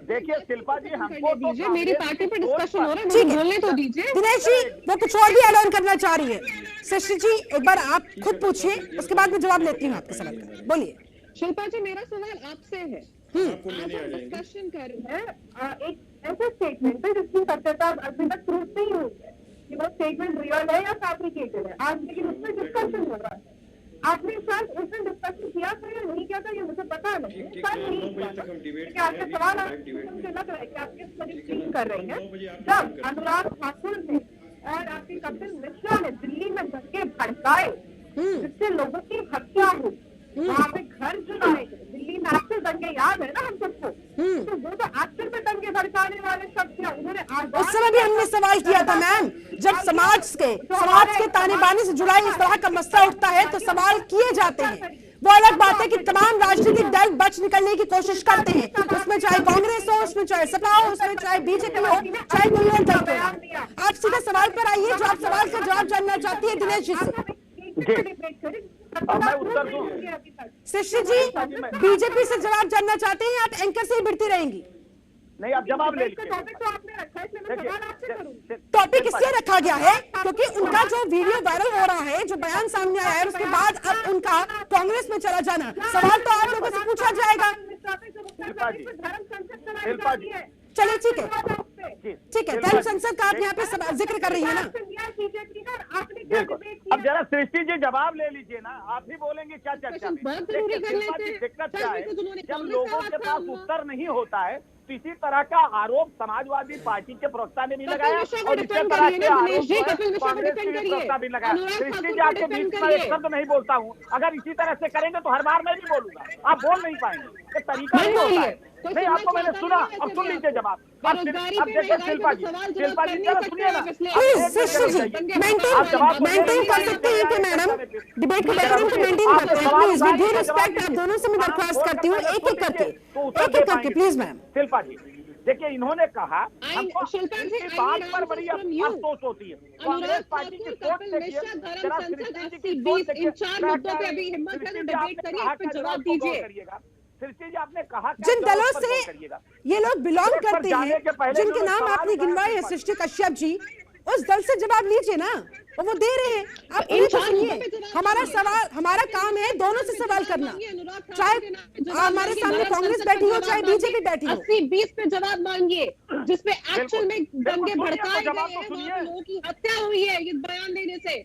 देखिए शिल्पा जी, हमको तो मेरी पार्टी पर डिस्कशन हो रहा है, ठीक है, बोलने तो दीजिए। दिनेश जी वो कुछ और भी ऐलान करना चाह रही है। सृष्टि जी एक बार आप खुद पूछिए, उसके बाद मैं जवाब लेती हूँ आपके सवाल का। बोलिए शिल्पा जी, मेरा सवाल आपसे है। डिस्कशन कर रहे हैं एक ऐसे स्टेटमेंट पे जिसकी सत्यता अभी तक प्रूफ नहीं हुई है कि वो स्टेटमेंट रियल है या फैब्रिकेटेड है आज, लेकिन उसमें डिस्कशन हो रहा है। आपने शायद उस दिन डिस्कशन किया था या नहीं किया था ये मुझे पता नहीं, शायद नहीं किया था, क्योंकि आपके सवाल मुझे लग रहा है कि आप किस तरह से कर रहे हैं। जब अनुराग ठाकुर ने और आपके कपिल मिश्रा ने दिल्ली में दंगे भड़काए जिससे लोगों की हत्या हुई, वहाँ पे घर जलाए गए, दिल्ली में एक्चुअल दंगे याद है ना हम सबको, तो वो तो एक्चुअल में दंगे भड़काने वाले शब्द थे। उन्होंने उस समय भी हमने सवाल किया था मैम, जब समाज के ताने बाने से जुड़ा इस तरह का मसला उठता है तो सवाल किए जाते हैं। वो अलग बात है कि तमाम राजनीतिक दल बच निकलने की कोशिश करते हैं, उसमें चाहे कांग्रेस हो, उसमें चाहे सपा हो, उसमें चाहे बीजेपी हो, चाहे कोई और दल हो। आप सीधे सवाल पर आइए, जो आप सवाल का जवाब जानना चाहती है दिनेश जी से। मैं उत्तर दूं। सृष्टि जी बीजेपी से जवाब जानना चाहते हैं, आप एंकर से ही भिड़ती रहेंगी? नहीं, आप जवाब ले लीजिए। टॉपिक इसलिए रखा गया है क्योंकि उनका जो वीडियो वायरल हो रहा है, जो बयान सामने आया है, उसके बाद अब उनका कांग्रेस में चला जाना, सवाल तो आप लोगों से पूछा जाएगा। चलिए ठीक है, धर्म संसद का आप यहाँ पे जिक्र कर रही है ना। अब जरा सृष्टि जी जवाब ले लीजिए ना, आप ही बोलेंगे क्या चर्चा में। दिक्कत क्या है, जब लोगों के पास उत्तर नहीं होता है तो इसी तरह का आरोप समाजवादी पार्टी के प्रवक्ता ने भी लगाया और इसी तरह के आरोप कांग्रेस के प्रवक्ता भी लगाया। सृष्टि जी आपके बीच में एक शब्द नहीं बोलता हूँ, अगर इसी तरह से करेंगे तो हर बार मैं भी बोलूंगा, आप बोल नहीं पाएंगे, ये तरीका नहीं होता है। नहीं, आपको मैंने सुना, अब सुन लीजिए जवाब। अब देखिए शिल्पा जी जरा सुनिए ना, मेंटेन कर सकते हैं कि मैडम डिबेट के बैकग्राउंड को मेंटेन करते हैं प्लीज, विद ड्यू रिस्पेक्ट। आप दोनों से मैं दरख्वास्त करती हूँ एक एक करके प्लीज मैम। शिल्पा जी देखिए, इन्होंने कहा हमको इस बात पर बड़ी अफसोस होती है, कांग्रेस पार्टी की सोच देखिए, जरा सृष्टि जी की सोच देखिए, सृष्टि जी आपने कहा जिन दलों से ये लोग बिलोंग करते हैं, जिनके नाम आपने गिनवाए हैं सृष्टि कश्यप जी, उस दल से जवाब लीजिए ना, और वो दे रहे हैं। आप इन्हीं को सुनिए, हमारा सवाल, हमारा काम है दोनों से सवाल करना, चाहे हमारे सामने कांग्रेस बैठी हो चाहे बीजेपी बैठी हो। 80-20 पे जवाब मांगिए जिसपे एक्चुअल में दंगे भड़काए गए हैं, लोगों की हत्या हुई है इस बयान देने से।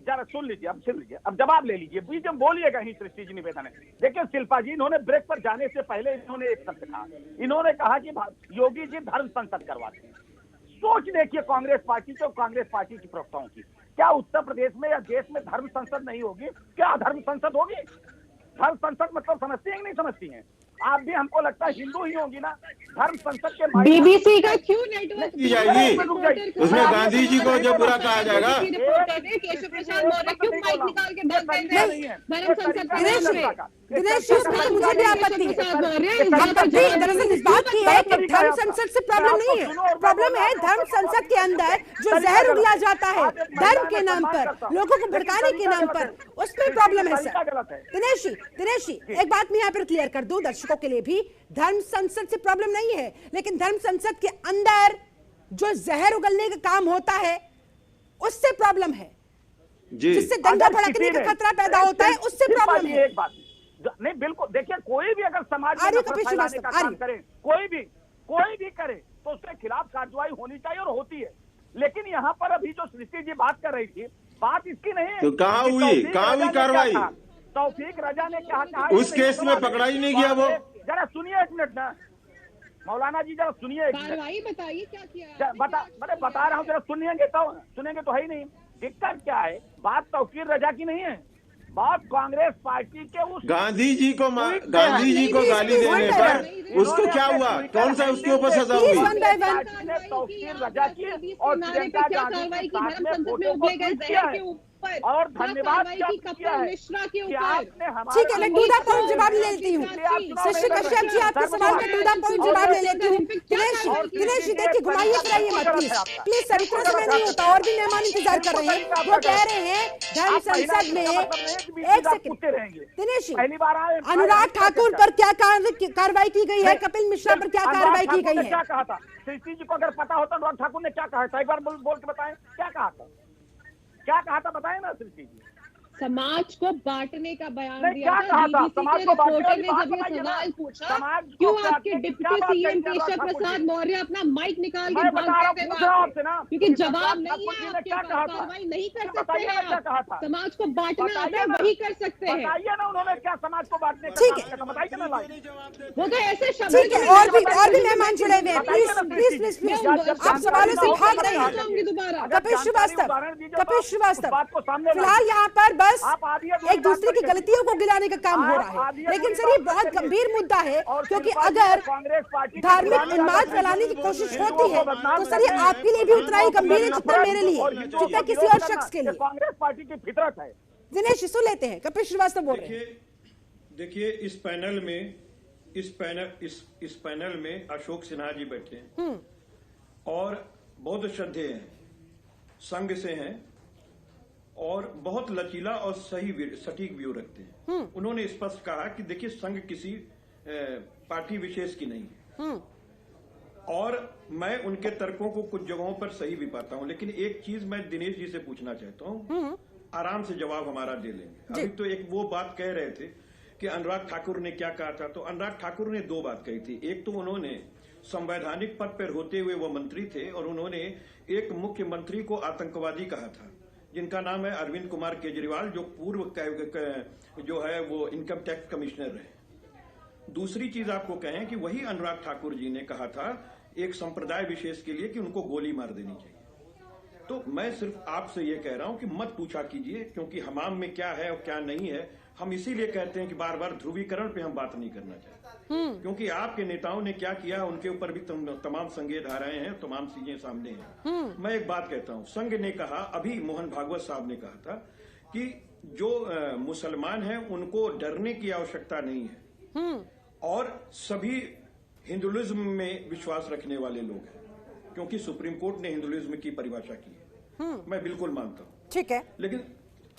जरा सुन लीजिए, अब सुन लीजिए, अब जवाब ले लीजिए, बीच में बोलिएगा ही सृष्टि जी निवेदन है। देखिए शिल्पा जी, इन्होंने ब्रेक पर जाने से पहले इन्होंने एक शब्द कहा, इन्होंने कहा कि योगी जी धर्म संसद करवाते हैं। सोच देखिए कांग्रेस पार्टी के और कांग्रेस पार्टी की प्रवक्ताओं की, क्या उत्तर प्रदेश में या देश में धर्म संसद नहीं होगी? क्या धर्म संसद होगी? धर्म संसद मतलब समझती है कि नहीं समझती हैं? आप भी, हमको लगता है हिंदू ही होंगी ना। धर्म संसद के बीबीसी का क्यों नेटवर्क की जाएगी, उसमें गांधी जी को जो बुरा कहा जाएगा। दिनेश मुझे भी आपत्ति है, दरअसल इस बात की है कि धर्म संसद से प्रॉब्लम नहीं है, प्रॉब्लम है धर्म संसद के अंदर जो जहर उगला जाता है धर्म के नाम पर, लोगों को भड़काने के नाम पर, उसमें प्रॉब्लम है सर। दिनेश जी एक बात मैं यहाँ पर क्लियर कर दूं दर्शकों के लिए भी, धर्म संसद से प्रॉब्लम नहीं है, लेकिन धर्म संसद के अंदर जो जहर उगलने का काम होता है उससे प्रॉब्लम है, जिससे दंगा भड़कने का खतरा पैदा होता है, उससे प्रॉब्लम है। नहीं बिल्कुल, देखिए कोई भी अगर समाज में आर्य नफरत कपिल फैलाने श्रीवास्तव, का काम आर्य। करे, कोई भी करे तो उसके खिलाफ कार्रवाई होनी चाहिए और होती है। लेकिन यहाँ पर अभी जो सृष्टि जी बात कर रही थी, बात इसकी नहीं है। तो कहाँ हुई कार्रवाई? तौफीक रजा ने कहा उस केस में पकड़ा ही नहीं गया वो। जरा सुनिए एक मिनट ना मौलाना जी, जरा सुनिए। कार्रवाई बताइए क्या किया? बता रहा हूँ, जरा सुनिएंगे तो है ही नहीं। दिक्कत क्या है, बात तौफीक रजा की नहीं है, बात कांग्रेस पार्टी के उस गांधी जी को गाली देने पर उसको क्या हुआ, कौन सा उसके ऊपर सजा हुई? तौफीक रजा की और प्रियंका गांधी के साथ में फोटो को ट्वीट किया है और धन्यवाद किया है कि आपने हमारा। ठीक है, मैं टू द पॉइंट जवाब ले लेती हूँ। शशि कश्यप जी, आपके सवाल का टू द पॉइंट जवाब ले लेती हूँ। दिनेश जी देखिए, घुमाइए फिराइए मत प्लीज सर, इतना समय नहीं होता, और भी मेहमान इंतजार कर रहे हैं। वो कह रहे हैं धर्म संसद में, एक सेकंड दिनेश जी, अनुराग ठाकुर पर क्या कार्रवाई की गई है, कपिल मिश्रा पर क्या कार्रवाई की गई है? क्या कहा था सृष्टि जी को अगर पता होता अनुराग ठाकुर ने क्या कहा था, एक बार बोल के बताएं क्या कहा था, बताएं ना सृष्टि जी। समाज को बांटने का बयान दिया क्या कहा था? समाज को बांटने ने जब ये सवाल पूछा, क्यों आपके डिप्टी सीएम केशव प्रसाद मौर्य अपना माइक निकाल के भाग गए थे? क्योंकि जवाब नहीं है आपके पास, कार्रवाई नहीं कर सकते हैं आप। समाज को बांटना आता है, वही कर सकते हैं। बताइए ना उन्होंने क्या समाज को बांटने का, ठीक है, बताइए ना। वो तो ऐसे शब्द, ठीक है, और भी मेहमान जुड़े हुए हैं, प्लीज आप सवालों से भाग रहे हैं। कपिल श्रीवास्तव फिलहाल यहाँ पर बस एक दूसरे की गलतियों को गिलाने का काम हो रहा है, लेकिन सर ये बहुत गंभीर मुद्दा है, क्योंकि अगर धार्मिक उन्माद फैलाने की कोशिश होती है तो सर ये आपके लिए भी उतना ही गंभीर है जितना मेरे लिए, जितना किसी और शख्स के लिए। कांग्रेस पार्टी की फितरत है। दिनेश सुन लेते हैं, कपिल श्रीवास्तव बोल रहे हैं। देखिए इस पैनल में अशोक सिन्हा जी बैठे हैं और बहुत श्रद्धेय हैं, संघ से हैं और बहुत लचीला और सटीक व्यू रखते हैं। उन्होंने स्पष्ट कहा कि देखिए संघ किसी पार्टी विशेष की नहीं है, और मैं उनके तर्कों को कुछ जगहों पर सही भी पाता हूं, लेकिन एक चीज मैं दिनेश जी से पूछना चाहता हूं, आराम से जवाब हमारा दे लेंगे। अभी तो एक वो बात कह रहे थे कि अनुराग ठाकुर ने क्या कहा था, तो अनुराग ठाकुर ने दो बात कही थी। एक तो उन्होंने संवैधानिक पद पर होते हुए वो मंत्री थे और उन्होंने एक मुख्यमंत्री को आतंकवादी कहा था, जिनका नाम है अरविंद कुमार केजरीवाल, जो पूर्व जो है वो इनकम टैक्स कमिश्नर रहे। दूसरी चीज आपको कहें कि वही अनुराग ठाकुर जी ने कहा था एक संप्रदाय विशेष के लिए कि उनको गोली मार देनी चाहिए। तो मैं सिर्फ आपसे ये कह रहा हूं कि मत पूछा कीजिए, क्योंकि हमाम में क्या है और क्या नहीं है हम इसीलिए कहते हैं कि बार बार ध्रुवीकरण पे हम बात नहीं करना चाहते, क्योंकि आपके नेताओं ने क्या किया उनके ऊपर भी तमाम संज्ञेय धाराएं हैं, तमाम चीजें सामने हैं। मैं एक बात कहता हूं, संघ ने कहा, अभी मोहन भागवत साहब ने कहा था कि जो मुसलमान हैं उनको डरने की आवश्यकता नहीं है और सभी हिंदुइज्म में विश्वास रखने वाले लोग हैं, क्योंकि सुप्रीम कोर्ट ने हिंदुइज्म की परिभाषा की है। मैं बिल्कुल मानता हूं, ठीक है, लेकिन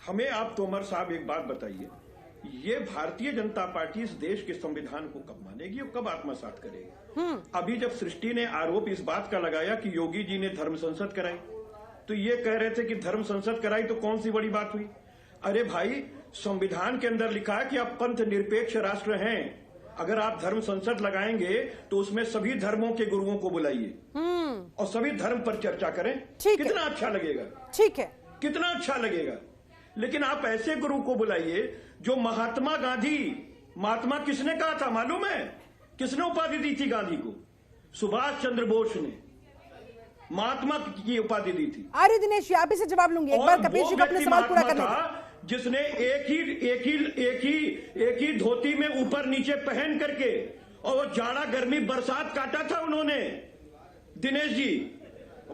हमें आप तोमर साहब एक बात बताइए, ये भारतीय जनता पार्टी इस देश के संविधान को कब मानेगी और कब आत्मसात करेगी? अभी जब सृष्टि ने आरोप इस बात का लगाया कि योगी जी ने धर्म संसद कराई, तो ये कह रहे थे कि धर्म संसद कराई तो कौन सी बड़ी बात हुई? अरे भाई, संविधान के अंदर लिखा है कि आप पंथ निरपेक्ष राष्ट्र हैं, अगर आप धर्म संसद लगाएंगे तो उसमें सभी धर्मों के गुरुओं को बुलाइए और सभी धर्म पर चर्चा करें, कितना अच्छा लगेगा, ठीक है, कितना अच्छा लगेगा। लेकिन आप ऐसे गुरु को बुलाइए जो महात्मा गांधी, महात्मा किसने कहा था मालूम है? किसने उपाधि दी थी गांधी को? सुभाष चंद्र बोस ने महात्मा की उपाधि दी थी। आर्य दिनेश, आप ही से जवाब लूंगी, एक बार कपिल जी को अपने सवाल पूरा करने दें। जिसने एक ही धोती में ऊपर नीचे पहन करके और जाड़ा गर्मी बरसात काटा था उन्होंने। दिनेश जी,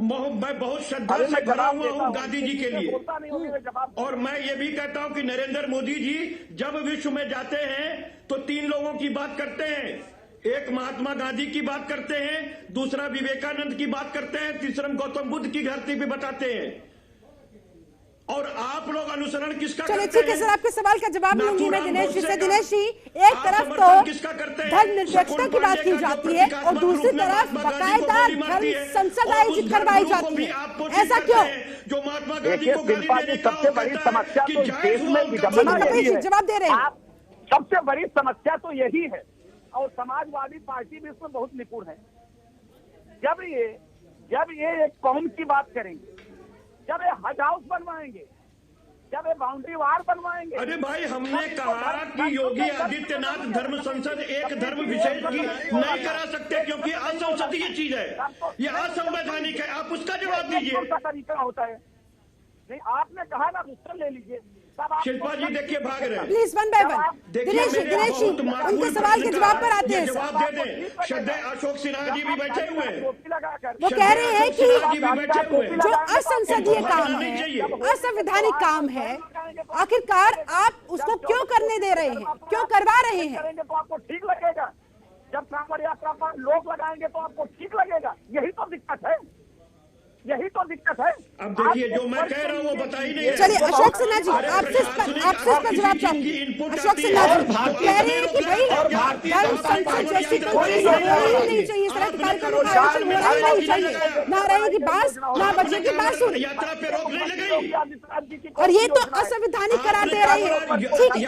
मैं बहुत श्रद्धा से भरा हुआ हूं गांधी जी के लिए, और मैं ये भी कहता हूं कि नरेंद्र मोदी जी जब विश्व में जाते हैं तो तीन लोगों की बात करते हैं, एक महात्मा गांधी की बात करते हैं, दूसरा विवेकानंद की बात करते हैं, तीसरा गौतम बुद्ध की धरती पे बताते हैं। और आप लोग अनुसरण किसका करते हैं? ठीक है सर, आपके सवाल का जवाब लूंगी मैं दिनेश जी से। दिनेश जी, एक तरफ तो धर्मनिरपेक्षता की बात की जाती है और दूसरी तरफ बाकायदा धर्म संसद आयोजित करवाई जाती है, ऐसा क्यों? जो महात्मा गांधी को गाली देने का सबसे बड़ी समस्या तो देश में जवाब दे रहे हैं। सबसे बड़ी समस्या तो यही है, और समाजवादी पार्टी भी इसमें बहुत निपुण है। जब ये एक कौम की बात करेंगे, जब ये हज हाउस बनवाएंगे, जब ये बाउंड्री वार बनवाएंगे। अरे भाई, हमने कहा कि योगी आदित्यनाथ धर्म संसद एक धर्म विशेष की नहीं करा सकते क्योंकि असंसदीय चीज है, ये असंवैधानिक है। आप उसका जवाब दीजिए। तरीका होता है नहीं, आपने कहा ना, उत्तर ले लीजिए। शिल्पा जी देखिए भाग रहे हैं। Please one by one. Dinesh ji उनके सवाल के जवाब पर आते हैं। जवाब दे दें। श्रद्धेय अशोक सिन्हा जी भी बैठे हुए हैं, वो कह रहे हैं कि जो असंसदीय काम है, असंवैधानिक काम है, आखिरकार आप उसको क्यों करने दे रहे हैं, क्यों करवा रहे हैं? तो आपको ठीक लगेगा, जब कांवड़ यात्रा पर लोग लगाएंगे तो आपको ठीक लगेगा। यही तो दिक्कत है, यही तो दिक्कत है। अब देखिए, जो मैं कह रहा हूँ वो बता ही नहीं। चलिए अशोक सिन्हा जी, आपसे इस पर जवाब चाहूंगी। अशोक सिन्हा जी कह रहे हैं कि भाई धर्म संसद जैसी कोई चीज होनी नहीं चाहिए, इस तरह के कार्यक्रमों का आयोजन होना ही नहीं चाहिए, ना रहेगी बांस ना बजेगी बांसुरी, यात्रा पे रोक नहीं लगाई। और ये तो असंवैधानिक करार दे रहे हैं। ठीक है,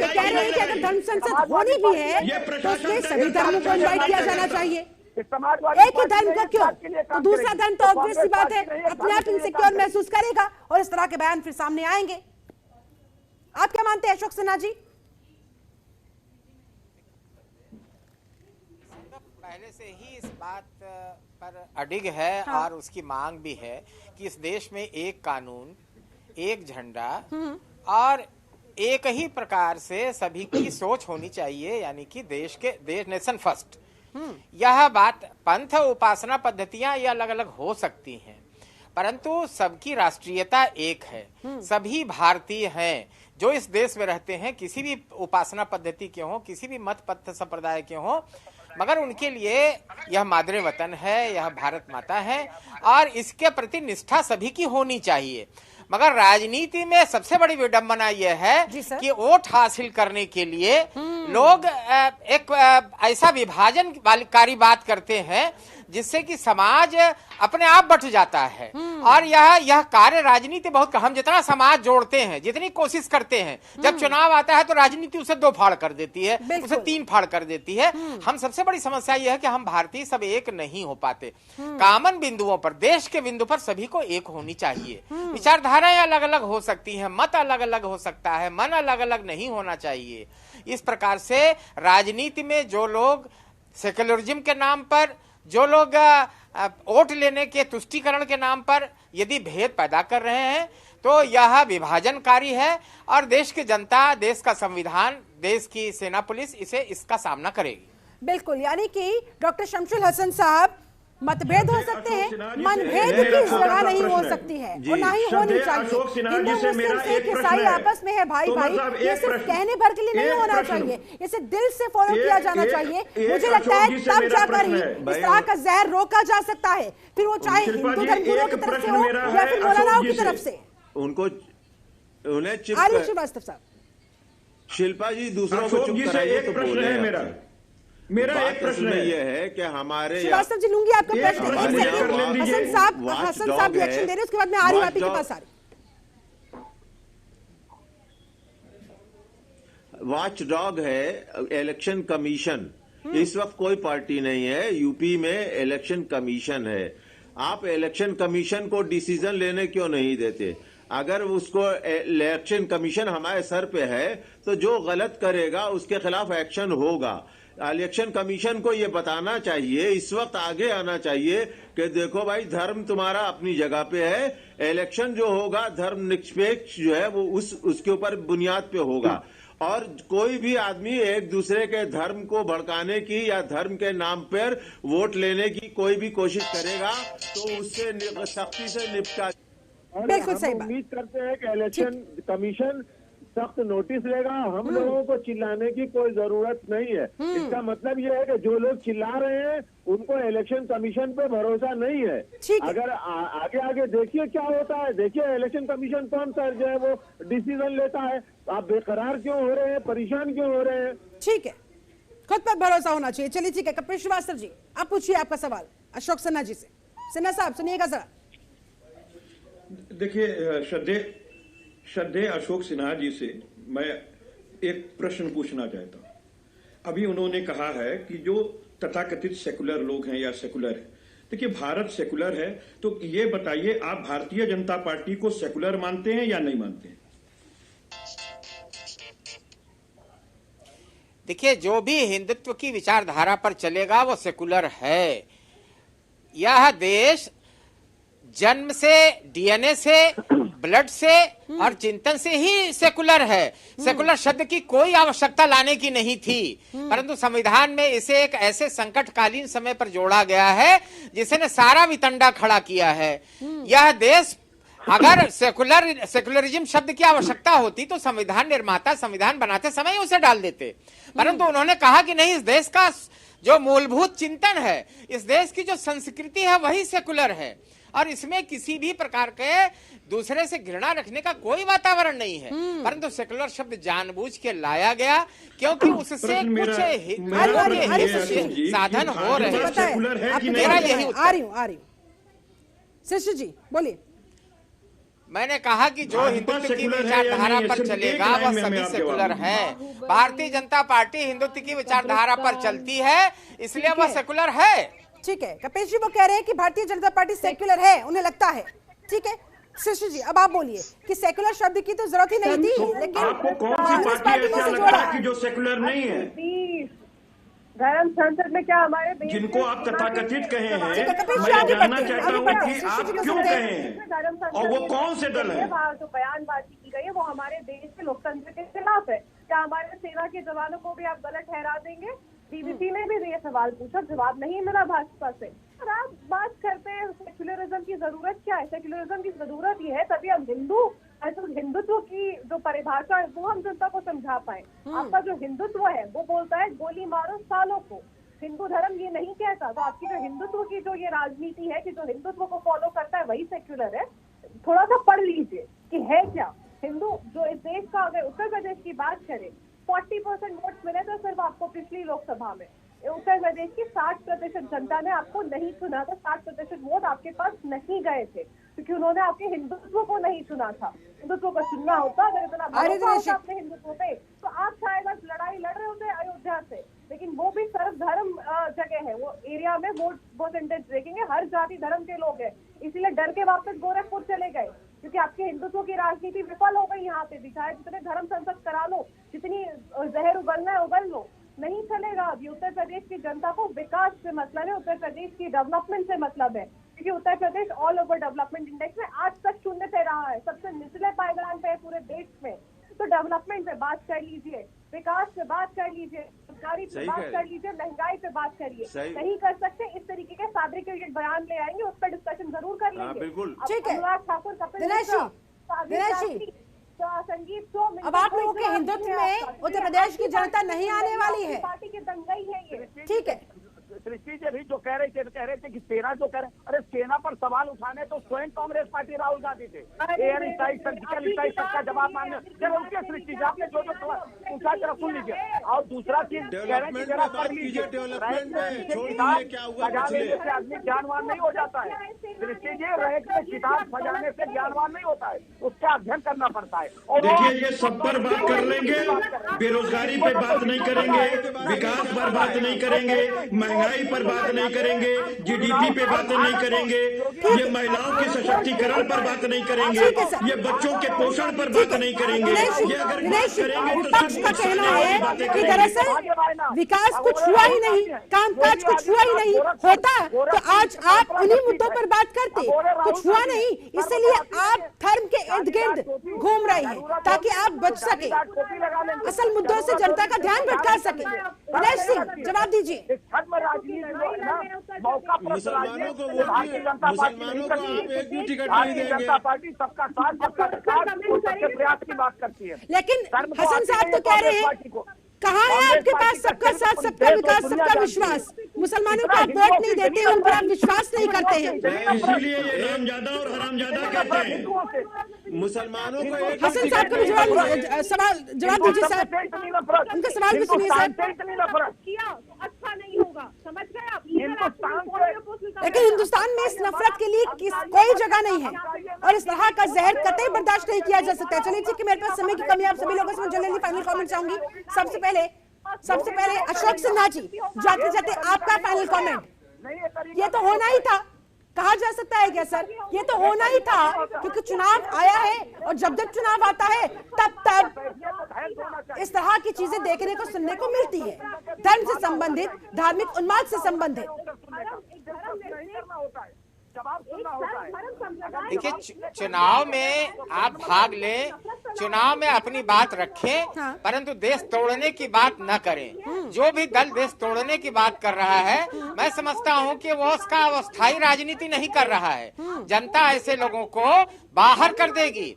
कह रहे हैं कि अगर धर्म संसद होनी भी है तो उसमें सभी धर्मों को इन्वाइट किया जाना चाहिए। एक ही धर्म को क्यों, तो दूसरा धर्म तो ऑब्वियस सी बात है अपने आप इनसिक्योर महसूस करेगा और इस तरह के बयान फिर सामने आएंगे। आप क्या मानते हैं अशोक सिन्हा जी? पहले से ही इस बात पर अडिग है, हाँ। और उसकी मांग भी है कि इस देश में एक कानून, एक झंडा और एक ही प्रकार से सभी की सोच होनी चाहिए, यानी कि देश नेशन फर्स्ट। यह बात, पंथ उपासना पद्धतियां ये अलग अलग हो सकती हैं, परंतु सबकी राष्ट्रीयता एक है। सभी भारतीय हैं जो इस देश में रहते हैं, किसी भी उपासना पद्धति के हों, किसी भी मत पथ संप्रदाय के हों, मगर उनके लिए यह मादरे वतन है, यह भारत माता है और इसके प्रति निष्ठा सभी की होनी चाहिए। मगर राजनीति में सबसे बड़ी विडंबना यह है कि वोट हासिल करने के लिए लोग एक ऐसा विभाजनकारी बात करते हैं जिससे कि समाज अपने आप बट जाता है। और यह कार्य राजनीति बहुत, हम जितना समाज जोड़ते हैं, जितनी कोशिश करते हैं, जब चुनाव आता है तो राजनीति उसे 2 फाड़ कर देती है, उसे 3 फाड़ कर देती है। हम सबसे बड़ी समस्या यह है कि हम भारतीय सब एक नहीं हो पाते। कॉमन बिंदुओं पर, देश के बिंदु पर सभी को एक होनी चाहिए। विचारधाराएं अलग अलग हो सकती हैं, मत अलग अलग हो सकता है, मन अलग अलग नहीं होना चाहिए। इस प्रकार से राजनीति में जो लोग सेक्युलरिज्म के नाम पर, जो लोग वोट लेने के तुष्टीकरण के नाम पर यदि भेद पैदा कर रहे हैं तो यह विभाजनकारी है और देश की जनता, देश का संविधान, देश की सेना पुलिस इसका सामना करेगी। बिल्कुल, यानी कि डॉक्टर शमशुल हसन साहब, मतभेद हो सकते हैं, मनभेद की जगह नहीं हो सकती है और ना ही होनी चाहिए। हिंदू मुस्लिम सिख ईसाई आपस में है भाई, ये सिर्फ कहने भर के लिए नहीं होना चाहिए, इसे दिल से फॉलो किया जाना चाहिए। मुझे लगता है तब जाकर ही इस तरह का जहर रोका जा सकता है, फिर वो चाहे हिंदू धर्मगुरुओं की तरफ से हो या फिर मौलानाओं की तरफ से। आर्य श्रीवास्तव साहब, शिल्पा जी दूसरों को चुप कराइए तो बोले। मेरा एक प्रश्न यह है कि हमारे श्रीवास्तव जी, लूंगी आपका प्रश्न। हसन साहब रिएक्शन दे रहे हैं, उसके बाद मैं आ रही हूं आप ही के पास। आ रही वॉच डॉग है इलेक्शन कमीशन। इस वक्त कोई पार्टी नहीं है, यूपी में इलेक्शन कमीशन है। आप इलेक्शन कमीशन को डिसीजन लेने क्यों नहीं देते? अगर उसको इलेक्शन कमीशन हमारे सर पे है तो जो गलत करेगा उसके खिलाफ एक्शन होगा। इलेक्शन कमीशन को ये बताना चाहिए, इस वक्त आगे आना चाहिए कि देखो भाई, धर्म तुम्हारा अपनी जगह पे है, इलेक्शन जो होगा धर्म निरपेक्ष जो है वो उसके ऊपर बुनियाद पे होगा। और कोई भी आदमी एक दूसरे के धर्म को भड़काने की या धर्म के नाम पर वोट लेने की कोई भी कोशिश करेगा तो उससे सख्ती से निपटा। बिल्कुल सही बात। उम्मीद करते हैं कि इलेक्शन कमीशन सख्त नोटिस लेगा। हम लोगों को चिल्लाने की कोई जरूरत नहीं है। इसका मतलब यह है कि जो लोग चिल्ला रहे हैं उनको इलेक्शन कमीशन पे भरोसा नहीं है। अगर आगे देखिए क्या होता है, देखिए इलेक्शन कमीशन कौन सा जो है वो डिसीजन लेता है। आप बेकरार क्यों हो रहे हैं, परेशान क्यों हो रहे हैं? ठीक है, खुद पर भरोसा होना चाहिए। चलिए ठीक है, कपिल श्रीवास्तव जी आप पूछिए आपका सवाल अशोक सिन्हा जी से। सिन्हा साहब सुनिएगा जरा। देखिए श्रद्धेय अशोक सिन्हा जी से मैं एक प्रश्न पूछना चाहता हूं। अभी उन्होंने कहा है कि जो तथाकथित सेकुलर लोग हैं या सेकुलर है, देखिए भारत सेकुलर है, तो ये बताइए आप भारतीय जनता पार्टी को सेकुलर मानते हैं या नहीं मानते हैं? देखिए, जो भी हिंदुत्व की विचारधारा पर चलेगा वो सेकुलर है। यह देश जन्म से, डीएनए से, ब्लड से और चिंतन से ही सेकुलर है। सेकुलर शब्द की कोई आवश्यकता लाने की नहीं थी, परंतु संविधान में इसे एक ऐसे संकटकालीन समय पर जोड़ा गया है जिसने सारा वितंडा खड़ा किया है। यह देश, अगर सेकुलरिज्म शब्द की आवश्यकता होती तो संविधान निर्माता संविधान बनाते समय उसे डाल देते, परंतु उन्होंने कहा कि नहीं, इस देश का जो मूलभूत चिंतन है, इस देश की जो संस्कृति है वही सेकुलर है और इसमें किसी भी प्रकार के दूसरे से घृणा रखने का कोई वातावरण नहीं है। परंतु सेकुलर शब्द जानबूझ के लाया गया क्योंकि उससे कुछ साधन हो रहे हैं। मेरा यही उत्तर। शिष्य जी बोलिए। मैंने कहा कि जो हिंदुत्व की विचारधारा पर चलेगा वह सभी सेकुलर है। भारतीय जनता पार्टी हिंदुत्व की विचारधारा पर चलती है, इसलिए वह सेकुलर है। ठीक है, कपिल जी वो कह रहे हैं कि भारतीय जनता पार्टी सेक्युलर है, उन्हें लगता है। ठीक है शिष्य जी, अब आप बोलिए कि सेकुलर शब्द की तो जरूरत ही नहीं थी, लेकिन आपको कौन सी पार्टी ऐसा लगता है कि जो सेकुलर नहीं है? धर्म संसद में क्या हमारे जिनको आप तथाकथित कहे हैं, मैं जानना चाहता हूँ कि आप क्यों कहे हैं और वो कौन से दल है? जो बयानबाजी की गई है वो हमारे देश के लोकतंत्र के खिलाफ है। क्या हमारे सेना के जवानों को भी आप गलत ठहरा देंगे? बीबीसी ने भी ये सवाल पूछा, जवाब नहीं मिला भाजपा से। और आप बात करते हैं सेक्युलरिज्म की जरूरत क्या है? सेक्युलरिज्म की जरूरत ये है तभी हम हिंदुत्व की जो परिभाषा है वो हम जनता को समझा पाए। आपका जो हिंदुत्व है वो बोलता है गोली मारो सालों को, हिंदू धर्म ये नहीं कहता। तो आपकी जो हिंदुत्व की जो ये राजनीति है कि जो हिंदुत्व को फॉलो करता है वही सेक्युलर है। थोड़ा सा पढ़ लीजिए कि है क्या हिंदू। जो इस देश का, अगर उत्तर प्रदेश की बात करें, 40% वोट मिले थे सिर्फ आपको पिछली लोकसभा में। उत्तर प्रदेश की 60% जनता ने आपको नहीं चुना था। 60% वोट आपके पास नहीं गए थे क्योंकि उन्होंने आपके हिंदुत्व को नहीं चुना था। हिंदुत्व को चुनना होता, अगर इतना भरोसा होता अपने हिंदुत्व पे, तो आप शायद आज लड़ाई लड़ रहे होते अयोध्या से। लेकिन वो भी सर्वधर्म जगह है, वो एरिया में वोट परसेंटेज देखेंगे हर जाति धर्म के लोग हैं, इसीलिए डर के वापस गोरखपुर चले गए क्योंकि आपके हिंदुत्व की राजनीति विफल हो गई यहाँ पे भी। चाहे जितने धर्म संसद करा लो, जितनी जहर उगलना है उगल लो, नहीं चलेगा। अभी उत्तर प्रदेश की जनता को विकास से मतलब है, उत्तर प्रदेश की डेवलपमेंट से मतलब है, क्योंकि Uttar Pradesh all over development index में आज तक शून्य पे रहा है, सबसे निचले पायदान पे है पूरे देश में। तो डेवलपमेंट पे बात कर लीजिए, विकास पे बात कर लीजिए, रोजगारी पे बात कर लीजिए, महंगाई पे बात करिए। नहीं कर सकते इस तरीके के फैब्रिकेटेड बयान ले आएंगे, उस पर डिस्कशन जरूर कर लेंगे। ठीक है अनुराग ठाकुर, कपिल संगीत शो में अब आप लोगों के हिंदुत्व में उत्तर प्रदेश की जनता नहीं आने वाली है। पार्टी के दंगई है ये। ठीक है, सृष्टि जी भी जो कह रहे थे कि सेना जो कह रहे, अरे सेना पर सवाल उठाने तो स्वयं कांग्रेस पार्टी राहुल गांधी थे। एयर स्ट्राइक, सर्जिकल स्ट्राइक सबका जवाब मांगने जरा उनके सृष्टि जी आपने जो पूछा जरा सुन लीजिए। और दूसरा चीज कह रहे हैं जरा पढ़ लीजिए, सजाने से आदमी ज्ञानवान नहीं हो जाता है। सृष्टि जी रैक में किताब सजाने से ज्ञानवान नहीं होता है, उसका अध्ययन करना पड़ता है। और देखिए ये सब पर बात कर लेंगे, बेरोजगारी पे बात नहीं करेंगे, विकास पर बात नहीं करेंगे, महंगाई पर बात नहीं करेंगे, जीडीपी पे बात नहीं करेंगे, ये महिलाओं के सशक्तिकरण पर बात नहीं करेंगे, ये बच्चों के पोषण पर बात नहीं करेंगे। ये अगर बात करेंगे विपक्ष का कहना है कि दरअसल विकास कुछ हुआ ही नहीं, कामकाज कुछ हुआ ही नहीं। होता तो आज आप उन्हीं मुद्दों पर बात करते, कुछ हुआ नहीं, इसलिए आप धर्म के इर्द गिर्द घूम रहे हैं ताकि आप बच सके, असल मुद्दों से जनता का ध्यान भटका सके। दिनेश सिंह जवाब दीजिए। मुसलमानों को भारतीय जनता पार्टी सबका साथ सबका प्रयास की बात करती है। लेकिन हसन साहब तो कह रहे हैं, कहाँ है आपके पास सबका साथ सबका विकास सबका विश्वास? मुसलमानों को आप वोट नहीं देते, उन पर आप विश्वास नहीं करते हैं, इसीलिए ये रामजादा और हरामजादा कहते हैं। मुसलमानों को हसन साहब का जवाब दीजिए साहब, उनका सवाल भी सुनिए साहब। किया अच्छा नहीं होगा, समझ गए आप? लेकिन हिंदुस्तान में इस नफरत के लिए कोई जगह नहीं है और इस तरह का जहर कतई बर्दाश्त नहीं किया जा सकता है। चलिए ठीक है, मेरे पास समय की कमी, आप सभी लोगों से मैं जल्दी फाइनल कमेंट चाहूंगी। सबसे पहले अशोक सिन्हा जी, जाते जाते आपका फाइनल कमेंट। ये तो होना ही था, कहा जा सकता है क्या सर? ये तो होना ही था क्योंकि चुनाव आया है और जब जब चुनाव आता है तब इस तरह की चीजें देखने को सुनने को मिलती है, धर्म से संबंधित, धार्मिक उन्माद से संबंधित। देखिए, चुनाव में आप भाग लें, चुनाव में अपनी बात रखें, हाँ। परंतु देश तोड़ने की बात न करें। जो भी दल देश तोड़ने की बात कर रहा है, मैं समझता हूं कि वो उसका अस्थायी राजनीति नहीं कर रहा है। जनता ऐसे लोगों को बाहर कर देगी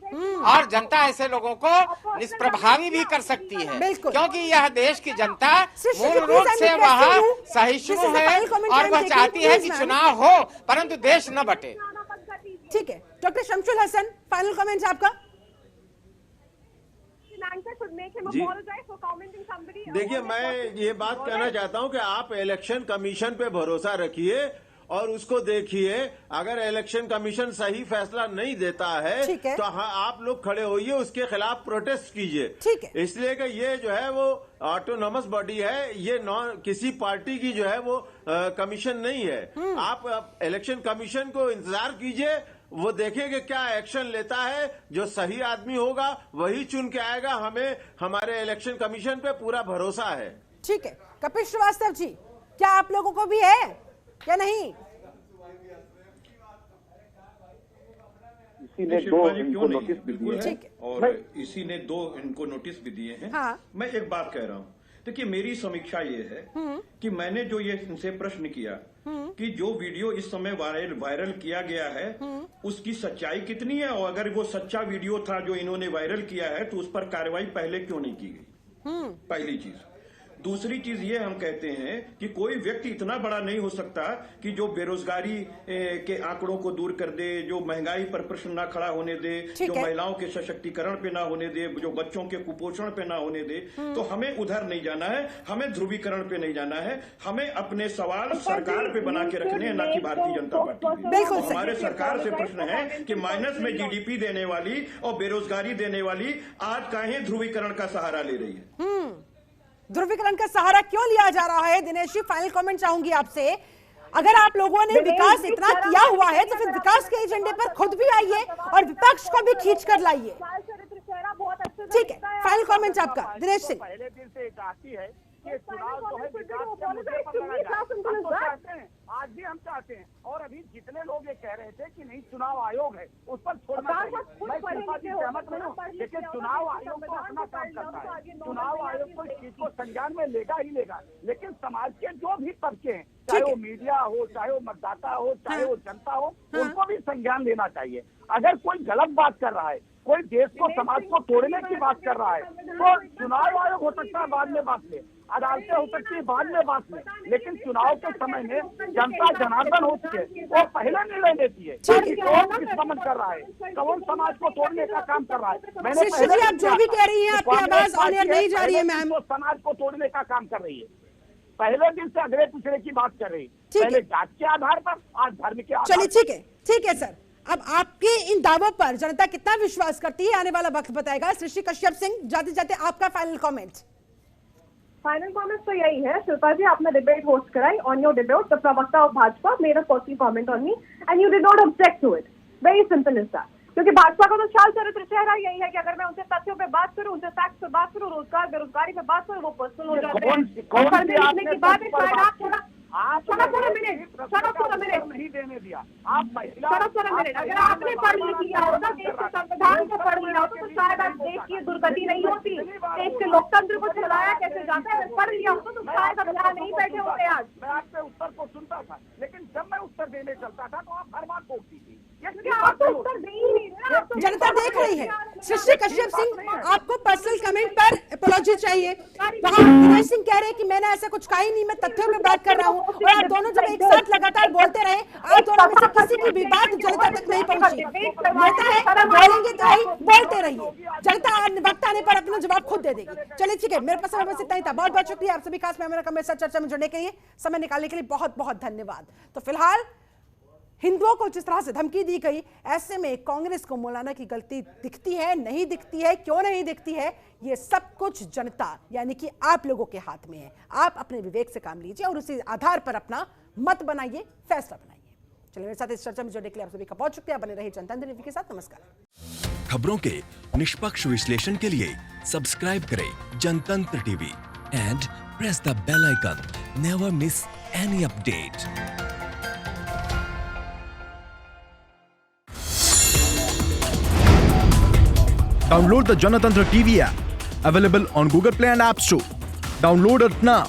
और जनता ऐसे लोगों को निष्प्रभावी भी कर सकती है, क्योंकि यह देश की जनता मूल रूप से वह सहिष्णु है और वह चाहती है कि चुनाव हो परंतु देश न बटे। ठीक है, doctor Shamshul Hasan, final comment आपका। देखिए, मैं ये बात कहना चाहता हूं कि आप इलेक्शन कमीशन पे भरोसा रखिए और उसको देखिए। अगर इलेक्शन कमीशन सही फैसला नहीं देता है तो आप लोग खड़े होइए, उसके खिलाफ प्रोटेस्ट कीजिए। इसलिए कि ये जो है वो ऑटोनॉमस बॉडी है, ये किसी पार्टी की जो है वो कमीशन नहीं है। आप इलेक्शन कमीशन को इंतजार कीजिए, वो देखेंगे क्या एक्शन लेता है। जो सही आदमी होगा वही चुन के आएगा। हमें हमारे इलेक्शन कमीशन पे पूरा भरोसा है। ठीक है, कपिल श्रीवास्तव जी, क्या आप लोगों को भी है या नहीं? इसी ने दो इनको नोटिस भी दिए हैं और इसी ने दो इनको नोटिस भी दिए हैं। हाँ। मैं एक बात कह रहा हूँ, देखिए मेरी समीक्षा ये है कि मैंने जो ये इनसे प्रश्न किया कि जो वीडियो इस समय वायरल किया गया है उसकी सच्चाई कितनी है, और अगर वो सच्चा वीडियो था जो इन्होंने वायरल किया है तो उस पर कार्रवाई पहले क्यों नहीं की गई? पहली चीज। दूसरी चीज ये हम कहते हैं कि कोई व्यक्ति इतना बड़ा नहीं हो सकता कि जो बेरोजगारी के आंकड़ों को दूर कर दे, जो महंगाई पर प्रश्न ना खड़ा होने दे, जो महिलाओं के सशक्तिकरण पे ना होने दे, जो बच्चों के कुपोषण पे ना होने दे। तो हमें उधर नहीं जाना है, हमें ध्रुवीकरण पे नहीं जाना है। हमें अपने सवाल सरकार पे बना के रखने हैं, ना कि भारतीय जनता पार्टी पे। तो हमारे सरकार से प्रश्न है कि माइनस में जीडीपी देने वाली और बेरोजगारी देने वाली आज काहे ध्रुवीकरण का सहारा ले रही है? ध्रुवीकरण का सहारा क्यों लिया जा रहा है? दिनेश जी, फाइनल कमेंट चाहूंगी आपसे। अगर आप लोगों ने विकास इतना किया हुआ है तो फिर विकास के एजेंडे पर खुद भी आइए और विपक्ष को भी खींच कर लाइए। ठीक है, फाइनल कमेंट आपका, दिनेश सिंह। पहले दिन से चाहती है कि चुनाव जो है विकास के मुद्दे पर लड़ा जाए। हम तो चाहते हैं, आज भी हम चाहते हैं, और अभी जितने लोग ये कह रहे थे कि नहीं चुनाव आयोग है उस पर छोड़ना चाहिए, मैं शिल्पा जी सहमत नहीं हूँ। लेकिन चुनाव आयोग तो अपना काम करता है, चुनाव आयोग तो इस चीज को संज्ञान में लेगा ही लेगा। लेकिन समाज के जो भी तबके हैं, चाहे वो मीडिया हो, चाहे वो मतदाता हो, चाहे वो जनता हो, उनको भी संज्ञान लेना चाहिए। अगर कोई गलत बात कर रहा है, कोई देश को समाज को तोड़ने की बात कर रहा है, तो चुनाव आयोग हो सकता है बाद में बात ले, अदालतें हो सकती है बाद में बात ले, लेकिन चुनाव के समय में जनता जनार्दन होती है, वो पहले निर्णय लेती है कि कौन किस समन कर रहा है, कौन समाज को तोड़ने का काम कर रहा है। मैंने पहले आप जो भी कह रही हैं, आपकी आवाज ऑन एयर नहीं जा रही है मैम। तो समाज को तोड़ने का काम कर रही है, पहले दिन से अगले पिछले की बात कर रही है, पहले जात के आधार पर, आज धर्म के आधार। चलिए ठीक है सर, अब आपके इन दावों पर जनता कितना विश्वास करती है आने वाला वक्त बताएगा। सृष्टि कश्यप सिंह, जाते जाते आपका फाइनल कमेंट। फाइनल कमेंट तो यही है, शिल्पा जी, आपने डिबेट होस्ट कराई, ऑन योर डिबेट द प्रवक्ता of Bhajpa made a personal comment on me and you did not object to it. Very simple is that. क्योंकि भाजपा का तो चाल चरित्र चेहरा यही है कि अगर मैं उनसे तथ्यों पे बात करूं, उनसे फैक्ट्स पे बात करूं, रोजगार बेरोजगारी पे बात करूं, वो पर्सनल हो जाते हैं। की बात है, शायद आप थोड़ा नहीं देने दिया आप महिला। अगर आपने पढ़ लिया होता, देश के संविधान को पढ़ लिया होता, तो शायद आज देश की दुर्गति नहीं होती, देश के लोकतंत्र को चलाया कैसे जाता है पढ़ लिया होता तो शायद अब यहाँ नहीं बैठे होते आज। मैं आपके उत्तर को सुनता था, लेकिन जब मैं उत्तर देने चलता था तो आप हर बात टोकती थी। जनता देख रही है, सृष्टि कश्यप सिंह, आपको पर्सनल कमेंट पर अपॉलॉजी चाहिए। वहां दिनेश सिंह कह रहे हैं कि मैंने ऐसा कुछ कहा ही नहीं, मैं तथ्यों पे बात कर रहा हूं। और आप दोनों जब एक साथ लगातार बोलते रहे, आप दोनों में से किसी की भी बात जनता तक नहीं पहुंची। नेता है, बोलेंगे तो ही, बोलते रहिए, जनता वक्त आने पर अपना जवाब खुद दे देगी। चलिए ठीक है, मेरे पास समय बस इतना ही था। बहुत बहुत शुक्रिया आप सभी खास मेहमानों का मेरे साथ चर्चा में जुड़ने के लिए, समय निकालने के लिए बहुत बहुत धन्यवाद। तो फिलहाल हिंदुओं को जिस तरह से धमकी दी गई, ऐसे में कांग्रेस को मौलाना की गलती दिखती है, नहीं दिखती है, क्यों नहीं दिखती है, ये सब कुछ जनता यानी कि आप लोगों के हाथ में है। आप अपने विवेक से काम लीजिए और उसी आधार पर अपना मत बनाइए, फैसला बनाइए। चलिए मेरे साथ इस चर्चा में जुड़ने के लिए आप सभी का बहुत शुक्रिया। बने रहिए जनतंत्र टीवी के साथ। नमस्कार। खबरों के निष्पक्ष विश्लेषण के लिए सब्सक्राइब करें Janatantra TV and press the bell icon. Never miss any update. Download the Janatantra TV app, available on Google Play and App Store. Download it now.